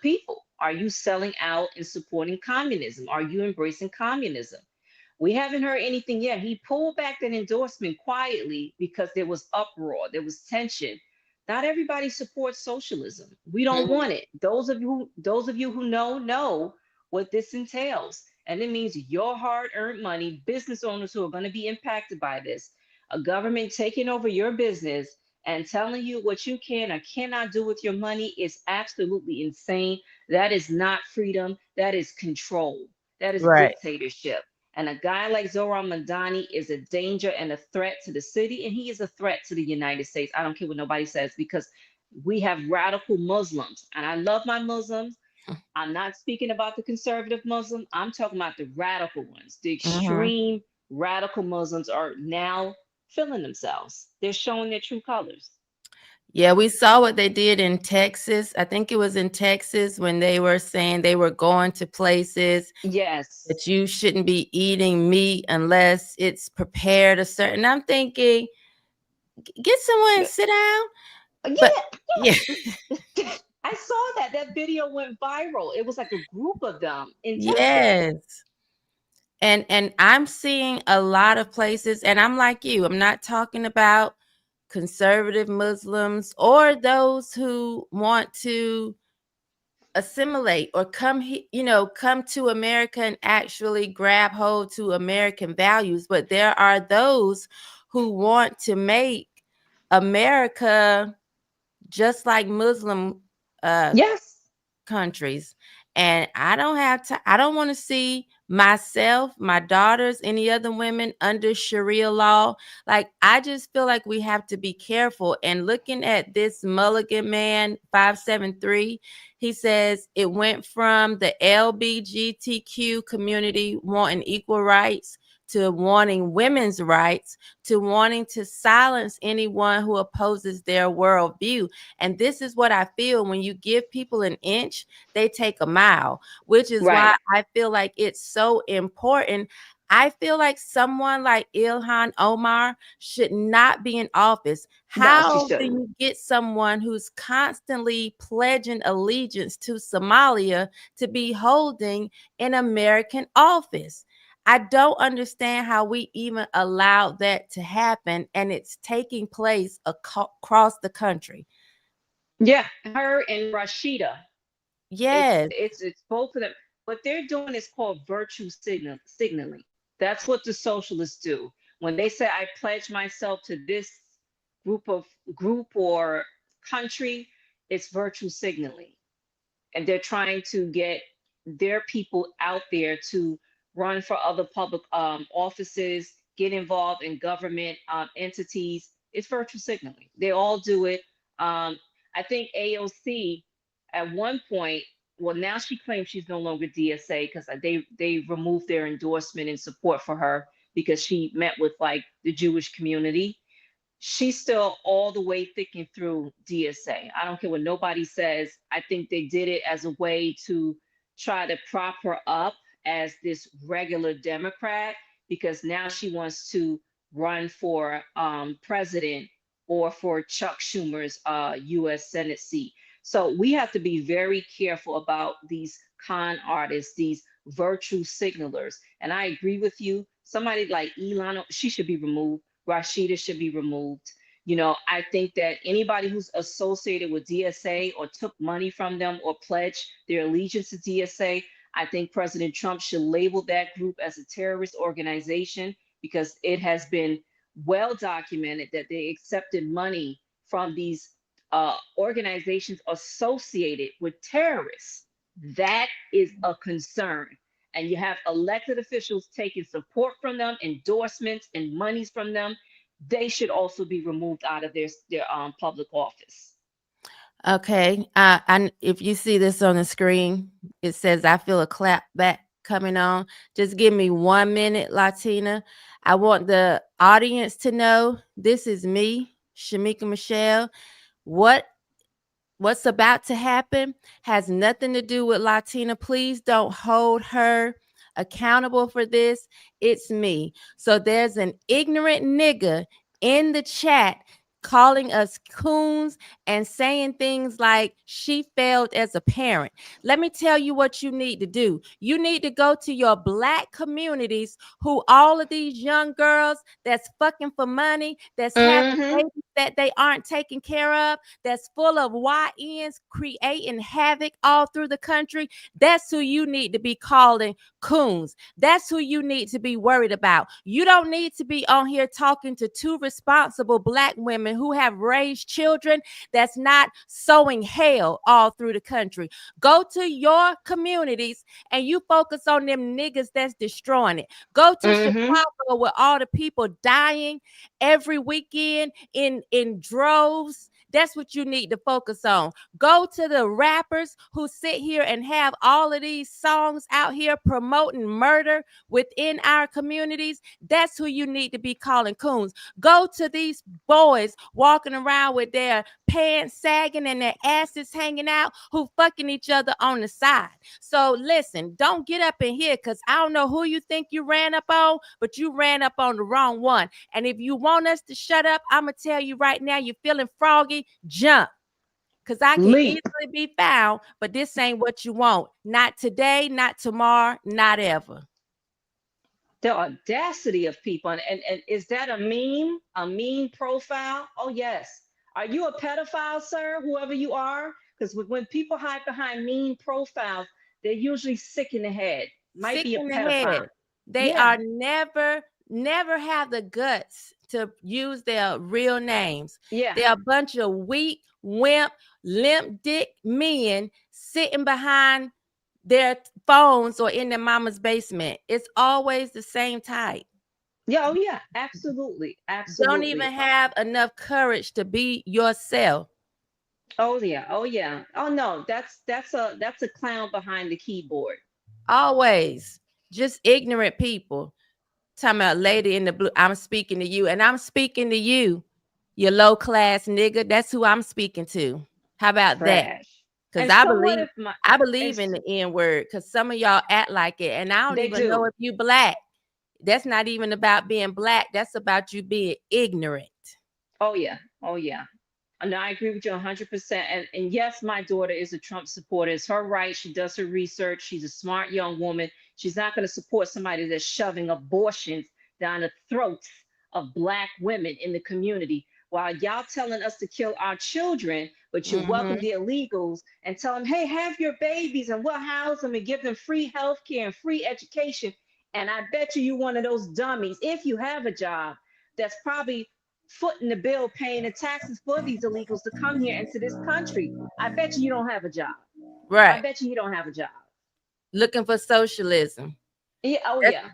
people? Are you selling out and supporting communism? Are you embracing communism? We haven't heard anything yet. He pulled back that endorsement quietly because there was uproar, there was tension. Not everybody supports socialism. We don't want it. Those of you who know what this entails. And it means your hard-earned money, business owners who are going to be impacted by this, a government taking over your business and telling you what you can or cannot do with your money is absolutely insane. That is not freedom. That is control. That is Right. dictatorship. And a guy like Zohran Mamdani is a danger and a threat to the city, and he is a threat to the United States. I don't care what nobody says, because we have radical Muslims, and I love my Muslims. I'm not speaking about the conservative Muslim. I'm talking about the radical ones. The Mm-hmm. extreme radical Muslims are now feeling themselves. They're showing their true colors. Yeah, we saw what they did in Texas. I think it was in Texas when they were saying they were going to places Yes. that you shouldn't be eating meat unless it's prepared a certain. I'm thinking, get someone and Yeah. sit down. But yeah, Yeah. I saw that. That video went viral. It was like a group of them in Texas. yes. And I'm seeing a lot of places, and I'm like you, I'm not talking about conservative Muslims or those who want to assimilate or come to America and actually grab hold to American values, but there are those who want to make America just like Muslim Yes. countries. And I don't want to see myself, my daughters, any other women under Sharia law. Like, I just feel like we have to be careful. And looking at this Mulligan man, 573, he says it went from the LBGTQ community wanting equal rights to wanting women's rights to wanting to silence anyone who opposes their worldview. And this is what I feel: when you give people an inch, they take a mile, which is Right. why I feel like it's so important. I feel like someone like Ilhan Omar should not be in office. No, she How do shouldn't. you get someone who's constantly pledging allegiance to Somalia to be holding an American office? I don't understand how we even allowed that to happen, and it's taking place across the country. Yeah, her and Rashida. It's Yes. it's it's both of them. What they're doing is called signaling. That's what the socialists do. When they say I pledge myself to this group of group or country, it's virtue signaling. And they're trying to get their people out there to run for other public offices, get involved in government entities. It's virtue signaling. They all do it. I think AOC at one point, well, now she claims she's no longer DSA because they removed their endorsement and support for her because she met with like the Jewish community. She's still all the way thinking through DSA. I don't care what nobody says. I think they did it as a way to try to prop her up as this regular Democrat because now she wants to run for president or for Chuck Schumer's U.S. Senate seat. So we have to be very careful about these con artists, these virtue signalers. And I agree with you. Somebody like Elon, she should be removed. Rashida should be removed. I think that anybody who's associated with DSA or took money from them or pledged their allegiance to DSA, I think President Trump should label that group as a terrorist organization because it has been well documented that they accepted money from these organizations associated with terrorists. That is a concern. And you have elected officials taking support from them, endorsements and monies from them. They should also be removed out of their public office. Okay. And if you see this on the screen, it says I feel a clap back coming on. Just give me 1 minute, Latina. I want the audience to know this is me, Shamika Michelle. What's about to happen has nothing to do with Latina. Please don't hold her accountable for this, it's me. So there's an ignorant nigga in the chat calling us coons and saying things like she failed as a parent. Let me tell you what you need to do. You need to go to your Black communities who all of these young girls that's fucking for money, that's having babies that they aren't taking care of, that's full of YNs creating havoc all through the country. That's who you need to be calling coons. That's who you need to be worried about. You don't need to be on here talking to two responsible Black women who have raised children that's not sowing hell all through the country. Go to your communities and you focus on them niggas that's destroying it. Go to Chicago where all the people dying every weekend in droves. That's what you need to focus on. Go to the rappers who sit here and have all of these songs out here promoting murder within our communities. That's who you need to be calling coons. Go to these boys walking around with their pants sagging and their asses hanging out who fucking each other on the side. So listen, don't get up in here because I don't know who you think you ran up on, but you ran up on the wrong one. And if you want us to shut up, I'm going to tell you right now, you're feeling froggy, jump. Because I can easily be found, but this ain't what you want. Not today, not tomorrow, not ever. The audacity of people. And is that a mean profile? Oh, yes. Are you a pedophile, sir, whoever you are? Because when people hide behind mean profiles, they're usually sick in the head. Might be a pedophile. They are never have the guts to use their real names. Yeah. They're a bunch of weak, wimp, limp dick men sitting behind their phones or in their mama's basement. It's always the same type. Yeah, oh yeah, absolutely. Don't even have enough courage to be yourself. Oh yeah, oh yeah. Oh no, that's a clown behind the keyboard. Always. Just ignorant people. Talking about lady in the blue. I'm speaking to you, and I'm speaking to you, you low class nigga. That's who I'm speaking to. How about that? Because I believe in the N word. Because some of y'all act like it, and I don't even know if you Black. That's not even about being Black. That's about you being ignorant. Oh yeah, oh yeah. No, I agree with you 100%. And yes, my daughter is a Trump supporter. It's her right. She does her research. She's a smart young woman. She's not going to support somebody that's shoving abortions down the throats of Black women in the community while y'all telling us to kill our children, but you welcome the illegals and tell them, hey, have your babies and we'll house them and give them free health care and free education. And I bet you one of those dummies, if you have a job, that's probably footing the bill, paying the taxes for these illegals to come here into this country. I bet you don't have a job. Right. I bet you don't have a job. Looking for socialism. Yeah. Oh that's, yeah.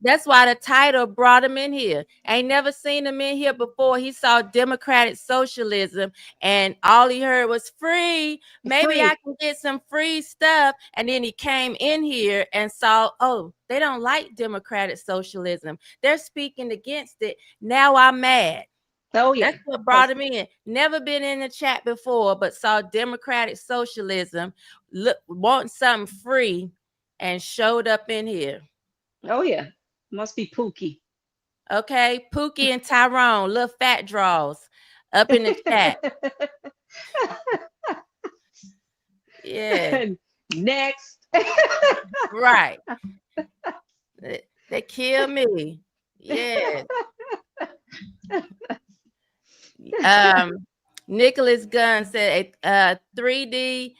That's why the title brought him in here. I ain't never seen him in here before. He saw Democratic Socialism and all he heard was free. Maybe I can get some free stuff. And then he came in here and saw, oh, they don't like Democratic Socialism. They're speaking against it. Now I'm mad. Oh yeah. That's what brought him in. Never been in the chat before, but saw Democratic Socialism, want something free, and showed up in here. Oh yeah. Must be Pookie. Okay, Pookie and Tyrone, little fat draws up in the chat. Yeah. Next. Right. They kill me. Yeah. Nicholas Gunn said 3D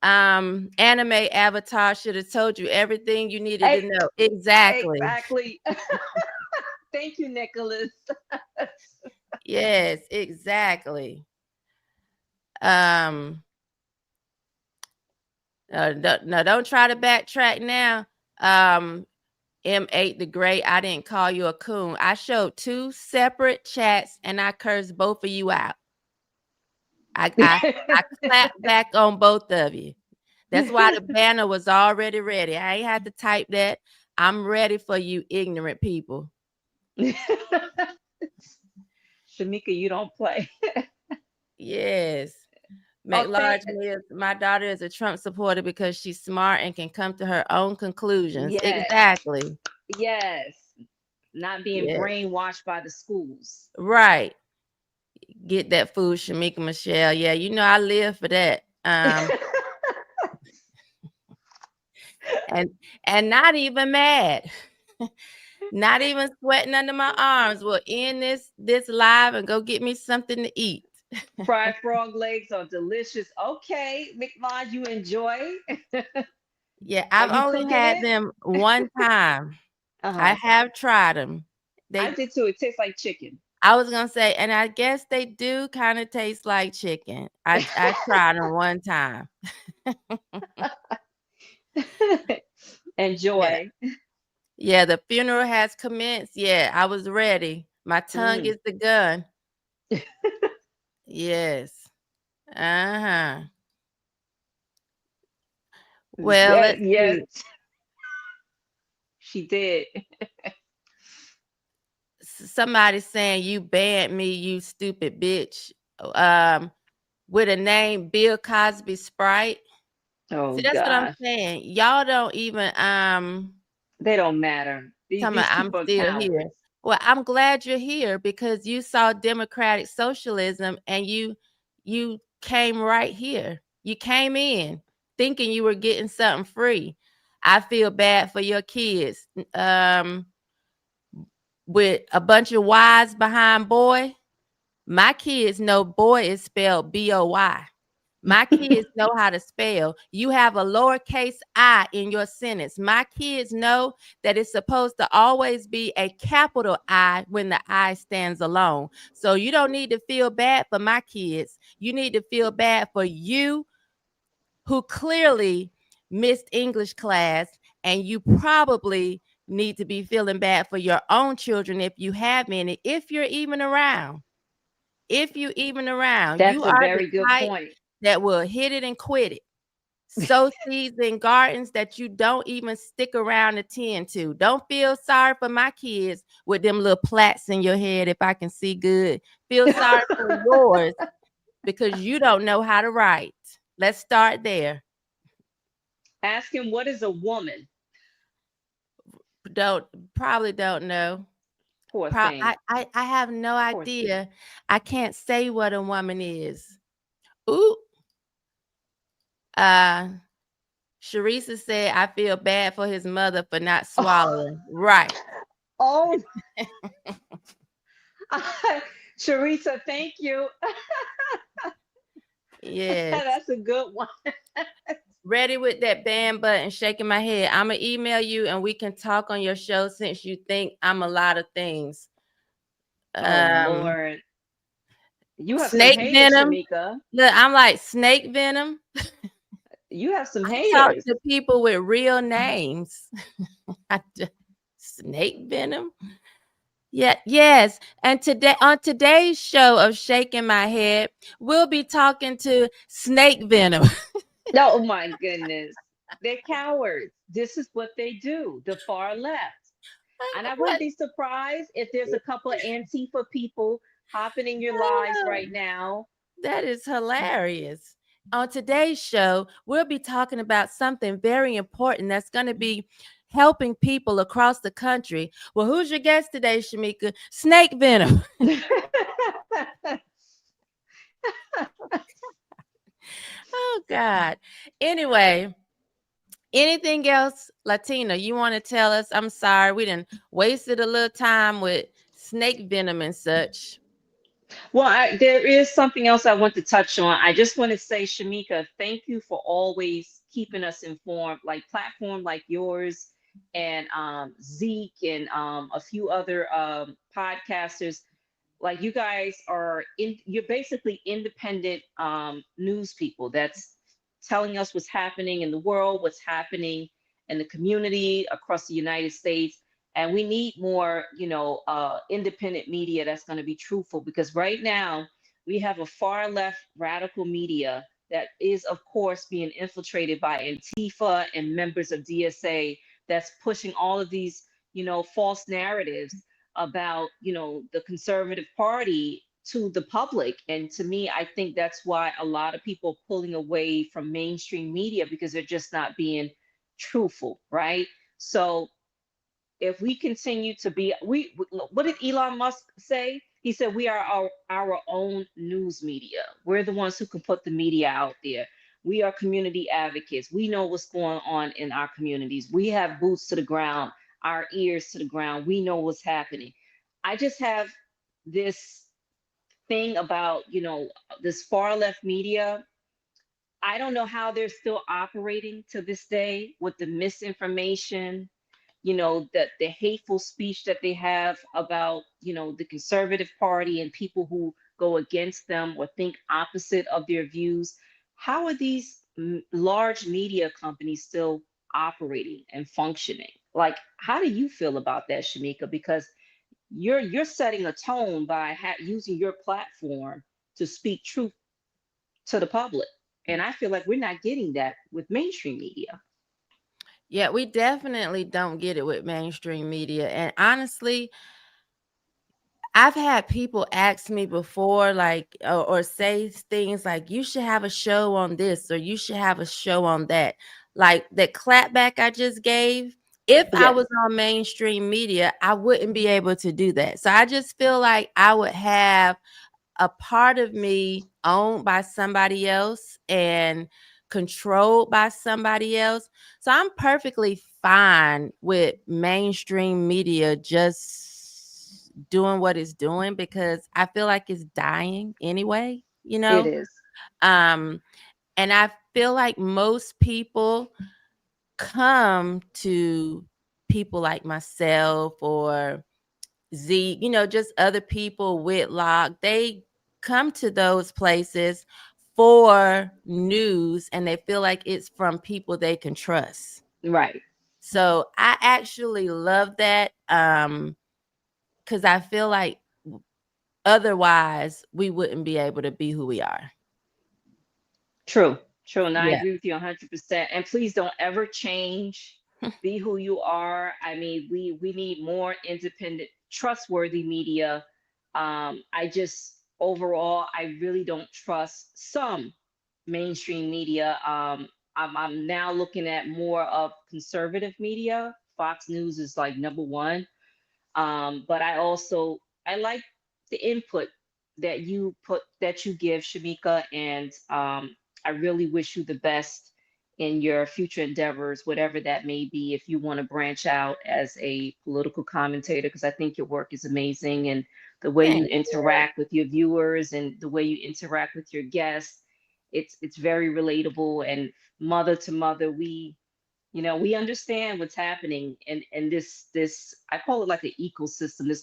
anime avatar should have told you everything you needed to know. Exactly. Thank you, Nicholas. Yes, exactly. No, don't try to backtrack now. M8 the Great, I didn't call you a coon. I showed 2 separate chats and I cursed both of you out. I clapped back on both of you. That's why the banner was already ready. I ain't had to type that. I'm ready for you ignorant people. Shamika, you don't play. Yes. Make large meals. My daughter is a Trump supporter because she's smart and can come to her own conclusions. Yes, Exactly. yes. Not being Yeah. brainwashed by the schools. Right. Get that food, Shamika Michelle. Yeah, you know I live for that. And not even mad. Not even sweating under my arms. We'll end this live and go get me something to eat. Fried frog legs are delicious. Okay, McMahon, you enjoy? Yeah, Are I've you only cooking had it? them one time. I Uh-huh. have tried them. I They did too. It tastes like chicken. I was gonna say, and I guess they do kind of taste like chicken. I tried them one time. Yeah. Enjoy. Yeah, the funeral has commenced. Yeah, I was ready. My tongue Mm. is the gun. Yes. Uh-huh. Well, let's Yes, see. she did. Somebody saying you banned me, you stupid bitch. Um, with a name Bill Cosby Sprite. Oh See, that's what I'm gosh, saying. Y'all don't even they don't matter. These tell me these I'm people are still here. cowards. Well, I'm glad you're here because you saw Democratic Socialism and you came right here. You came in thinking you were getting something free. I feel bad for your kids. With a bunch of Y's behind boy. My kids know boy is spelled B-O-Y. My kids know how to spell. You have a lowercase I in your sentence. My kids know that it's supposed to always be a capital I when the I stands alone. So you don't need to feel bad for my kids. You need to feel bad for you who clearly missed English class, and you probably need to be feeling bad for your own children if you have any, if you're even around. If you even around, you That's a are the very good type point. that will hit it and quit it. Sow seeds in gardens that you don't even stick around to tend to. Don't feel sorry for my kids with them little plaits in your head if I can see good. Feel sorry for yours because you don't know how to write. Let's start there. Ask him what is a woman. Probably don't know. Poor thing. I have no Poor thing. idea. I can't say what a woman is. Ooh. Uh Sharisa said, I feel bad for his mother for not swallowing. Right. Oh, Charissa, thank you. Yes. That's a good one. Ready with that band button, shaking my head. I'm going to email you and we can talk on your show since you think I'm a lot of things. Oh Um, Lord. You have some Snake haters, venom. Shamika. Look, I'm like snake venom. You have some Talk haters. to people with real names. Snake venom. Yeah, yes. And today on today's show of Shaking My Head, we'll be talking to snake venom. Oh my goodness. They're cowards. This is what they do, the far left. And I wouldn't What? be surprised if there's a couple of Antifa people hopping in your lives right now. That is hilarious. On today's show, we'll be talking about something very important that's going to be helping people across the country. Well, who's your guest today, Shamika? Snake venom. Oh, God. Anyway, anything else, Latina, you want to tell us? I'm sorry, we didn't wasted a little time with snake venom and such. Well, there is something else I want to touch on. I just want to say, Shamika, thank you for always keeping us informed. Like platform like yours and Zeke and a few other podcasters. Like you guys are you're basically independent news people that's telling us what's happening in the world, what's happening in the community across the United States. And we need more, independent media that's going to be truthful, because right now we have a far left radical media that is, of course, being infiltrated by Antifa and members of DSA that's pushing all of these, false narratives about, the conservative party to the public. And to me, I think that's why a lot of people are pulling away from mainstream media because they're just not being truthful, right? So if we continue to be, what did Elon Musk say? He said we are our own news media. We're the ones who can put the media out there. We are community advocates. We know what's going on in our communities. We have boots to the ground, our ears to the ground. We know what's happening. I just have this thing about, this far left media. I don't know how they're still operating to this day with the misinformation, the hateful speech that they have about, the conservative party and people who go against them or think opposite of their views. How are these large media companies still operating and functioning? Like, how do you feel about that, Shamika? Because you're setting a tone by using your platform to speak truth to the public. And I feel like we're not getting that with mainstream media. Yeah, we definitely don't get it with mainstream media. And honestly, I've had people ask me before, like, or say things like, you should have a show on this, or you should have a show on that. Like that clapback I just gave. If I Yes, was on mainstream media, I wouldn't be able to do that. So I just feel like I would have a part of me owned by somebody else and controlled by somebody else. So I'm perfectly fine with mainstream media just doing what it's doing because I feel like it's dying anyway, it is. Um and I feel like most people come to people like myself or Z, just other people, Whitlock, they come to those places for news and they feel like it's from people they can trust. Right. So I actually love that because I feel like otherwise we wouldn't be able to be who we are. True, true. And I Yeah. agree with you 100%. And please don't ever change. Be who you are. I mean, we need more independent, trustworthy media. I just overall, I really don't trust some mainstream media. I'm now looking at more of conservative media. Fox News is like number one. But I like the input that you give, Shamika, and I really wish you the best in your future endeavors, whatever that may be. If you want to branch out as a political commentator, because I think your work is amazing, and the way you Thank you. interact with your viewers and the way you interact with your guests, it's very relatable. And mother to mother, we understand what's happening, and this I call it like an ecosystem.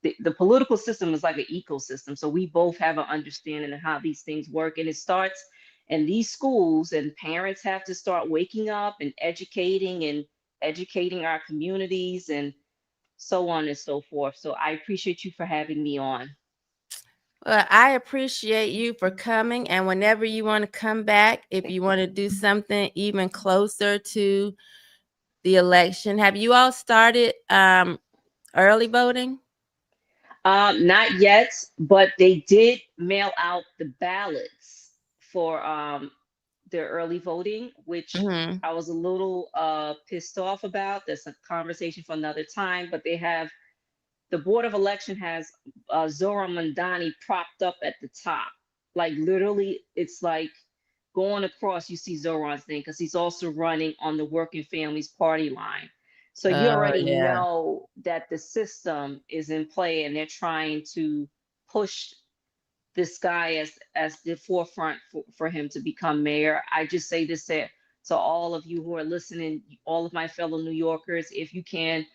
The political system is like an ecosystem, so we both have an understanding of how these things work, and it starts in these schools, and parents have to start waking up and educating our communities, and so on and so forth. So I appreciate you for having me on. Well, I appreciate you for coming. And whenever you want to come back, if you want to do something even closer to the election, have you all started early voting? Not yet, but they did mail out the ballots for their early voting, which Hmm. I was a little pissed off about. That's a conversation for another time. But the Board of Election has Zohran Mamdani propped up at the top. Like literally, it's like going across, you see Zoran's thing because he's also running on the Working Families Party line. So you Oh, already yeah. know that the system is in play and they're trying to push this guy as the forefront for him to become mayor. I just say this to all of you who are listening, all of my fellow New Yorkers, if you can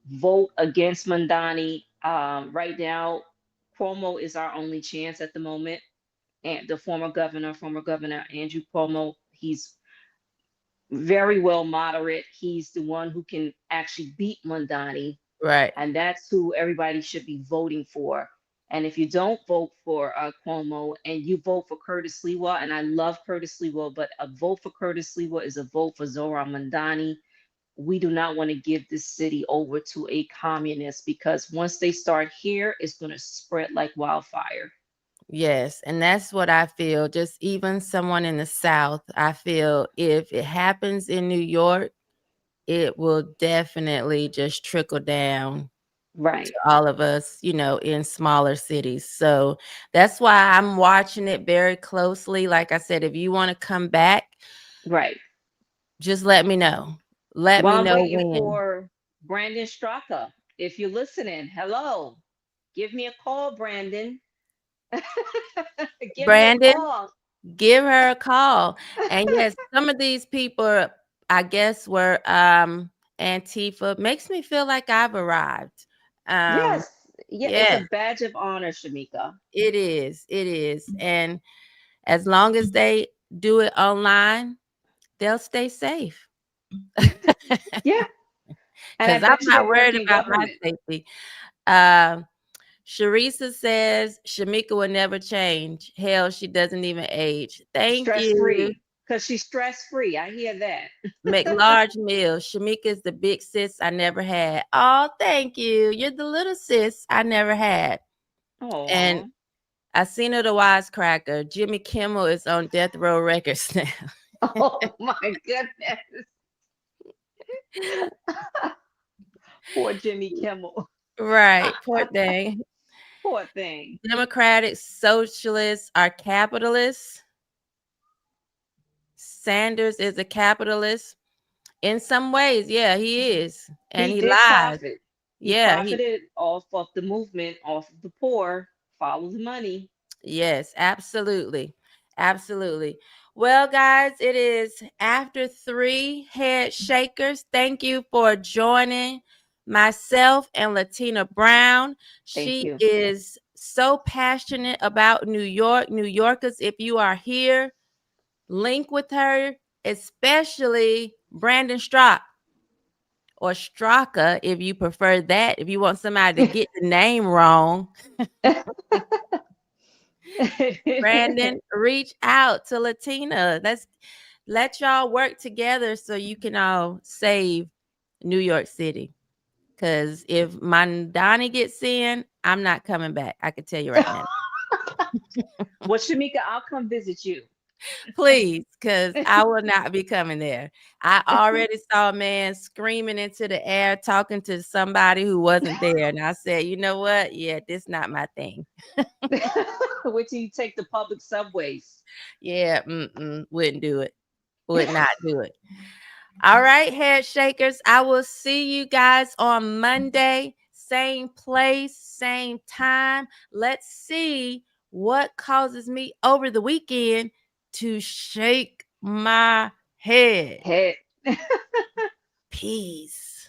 vote against Mandani right now, Cuomo is our only chance at the moment. And the former governor Andrew Cuomo, he's very well moderate. He's the one who can actually beat Mandani, Right. and that's who everybody should be voting for. And if you don't vote for Cuomo and you vote for Curtis Lewa, and I love Curtis Lewa, but a vote for Curtis Lewa is a vote for Zohran Mamdani. we do not want to give this city over to a communist, because once they start here, it's going to spread like wildfire. Yes, and that's what I feel. Just even someone in the South, I feel if it happens in New York, it will definitely just trickle down Right, to all of us, in smaller cities. So that's why I'm watching it very closely. Like I said, if you want to come back, right. just let me know. Let me While I'm know waiting when. for Brandon Straka, if you're listening, hello, give me a call, Brandon. Give me a Brandon, call. give her a call. And yes, some of these people, I guess, were Antifa. Makes me feel like I've arrived. Yes, yeah, it's a Yes, badge of honor, Shamika. it is. It is. And as long as they do it online, they'll stay safe. Yeah, and I Because I'm bet you not they work worried in about my government. safety. Um, Sharisa says Shamika will never change. Hell, she doesn't even age. Thank Stress you. free, because she's stress free. I hear that. McLarge Mills. Shamika's the big sis I never had. Oh, thank you. You're the little sis I never had. And Oh, I seen her the wisecracker. Jimmy Kimmel is on Death Row Records now. oh my goodness. Poor Jimmy Kimmel. Right. Poor thing. Poor thing. Democratic Socialists are capitalists. Sanders is a capitalist. In some ways, yeah, he is. And He he did lies. profit. He Yeah, profited off of the movement, off of the poor. Follow the money. yes, absolutely. Absolutely. Well, guys, it is after 3 head shakers. Thank you for joining myself and Lattina Brown. Thank She you. is so passionate about New York. New Yorkers, if you are here, link with her, especially Brandon Strock or Straka, if you prefer that. If you want somebody to get the name wrong, Brandon, reach out to Latina. Let y'all work together so you can all save New York City. Because if Mamdani gets in, I'm not coming back. I can tell you right now. Well, Shamika, I'll come visit you. Please, because I will not be coming there. I already saw a man screaming into the air, talking to somebody who wasn't there. And I said, you know what? Yeah, this not my thing. Wait till you take the public subways. Yeah, wouldn't do it. Would not do it. All right, head shakers. I will see you guys on Monday. Same place, same time. Let's see what causes me over the weekend to shake my head. Head. Peace.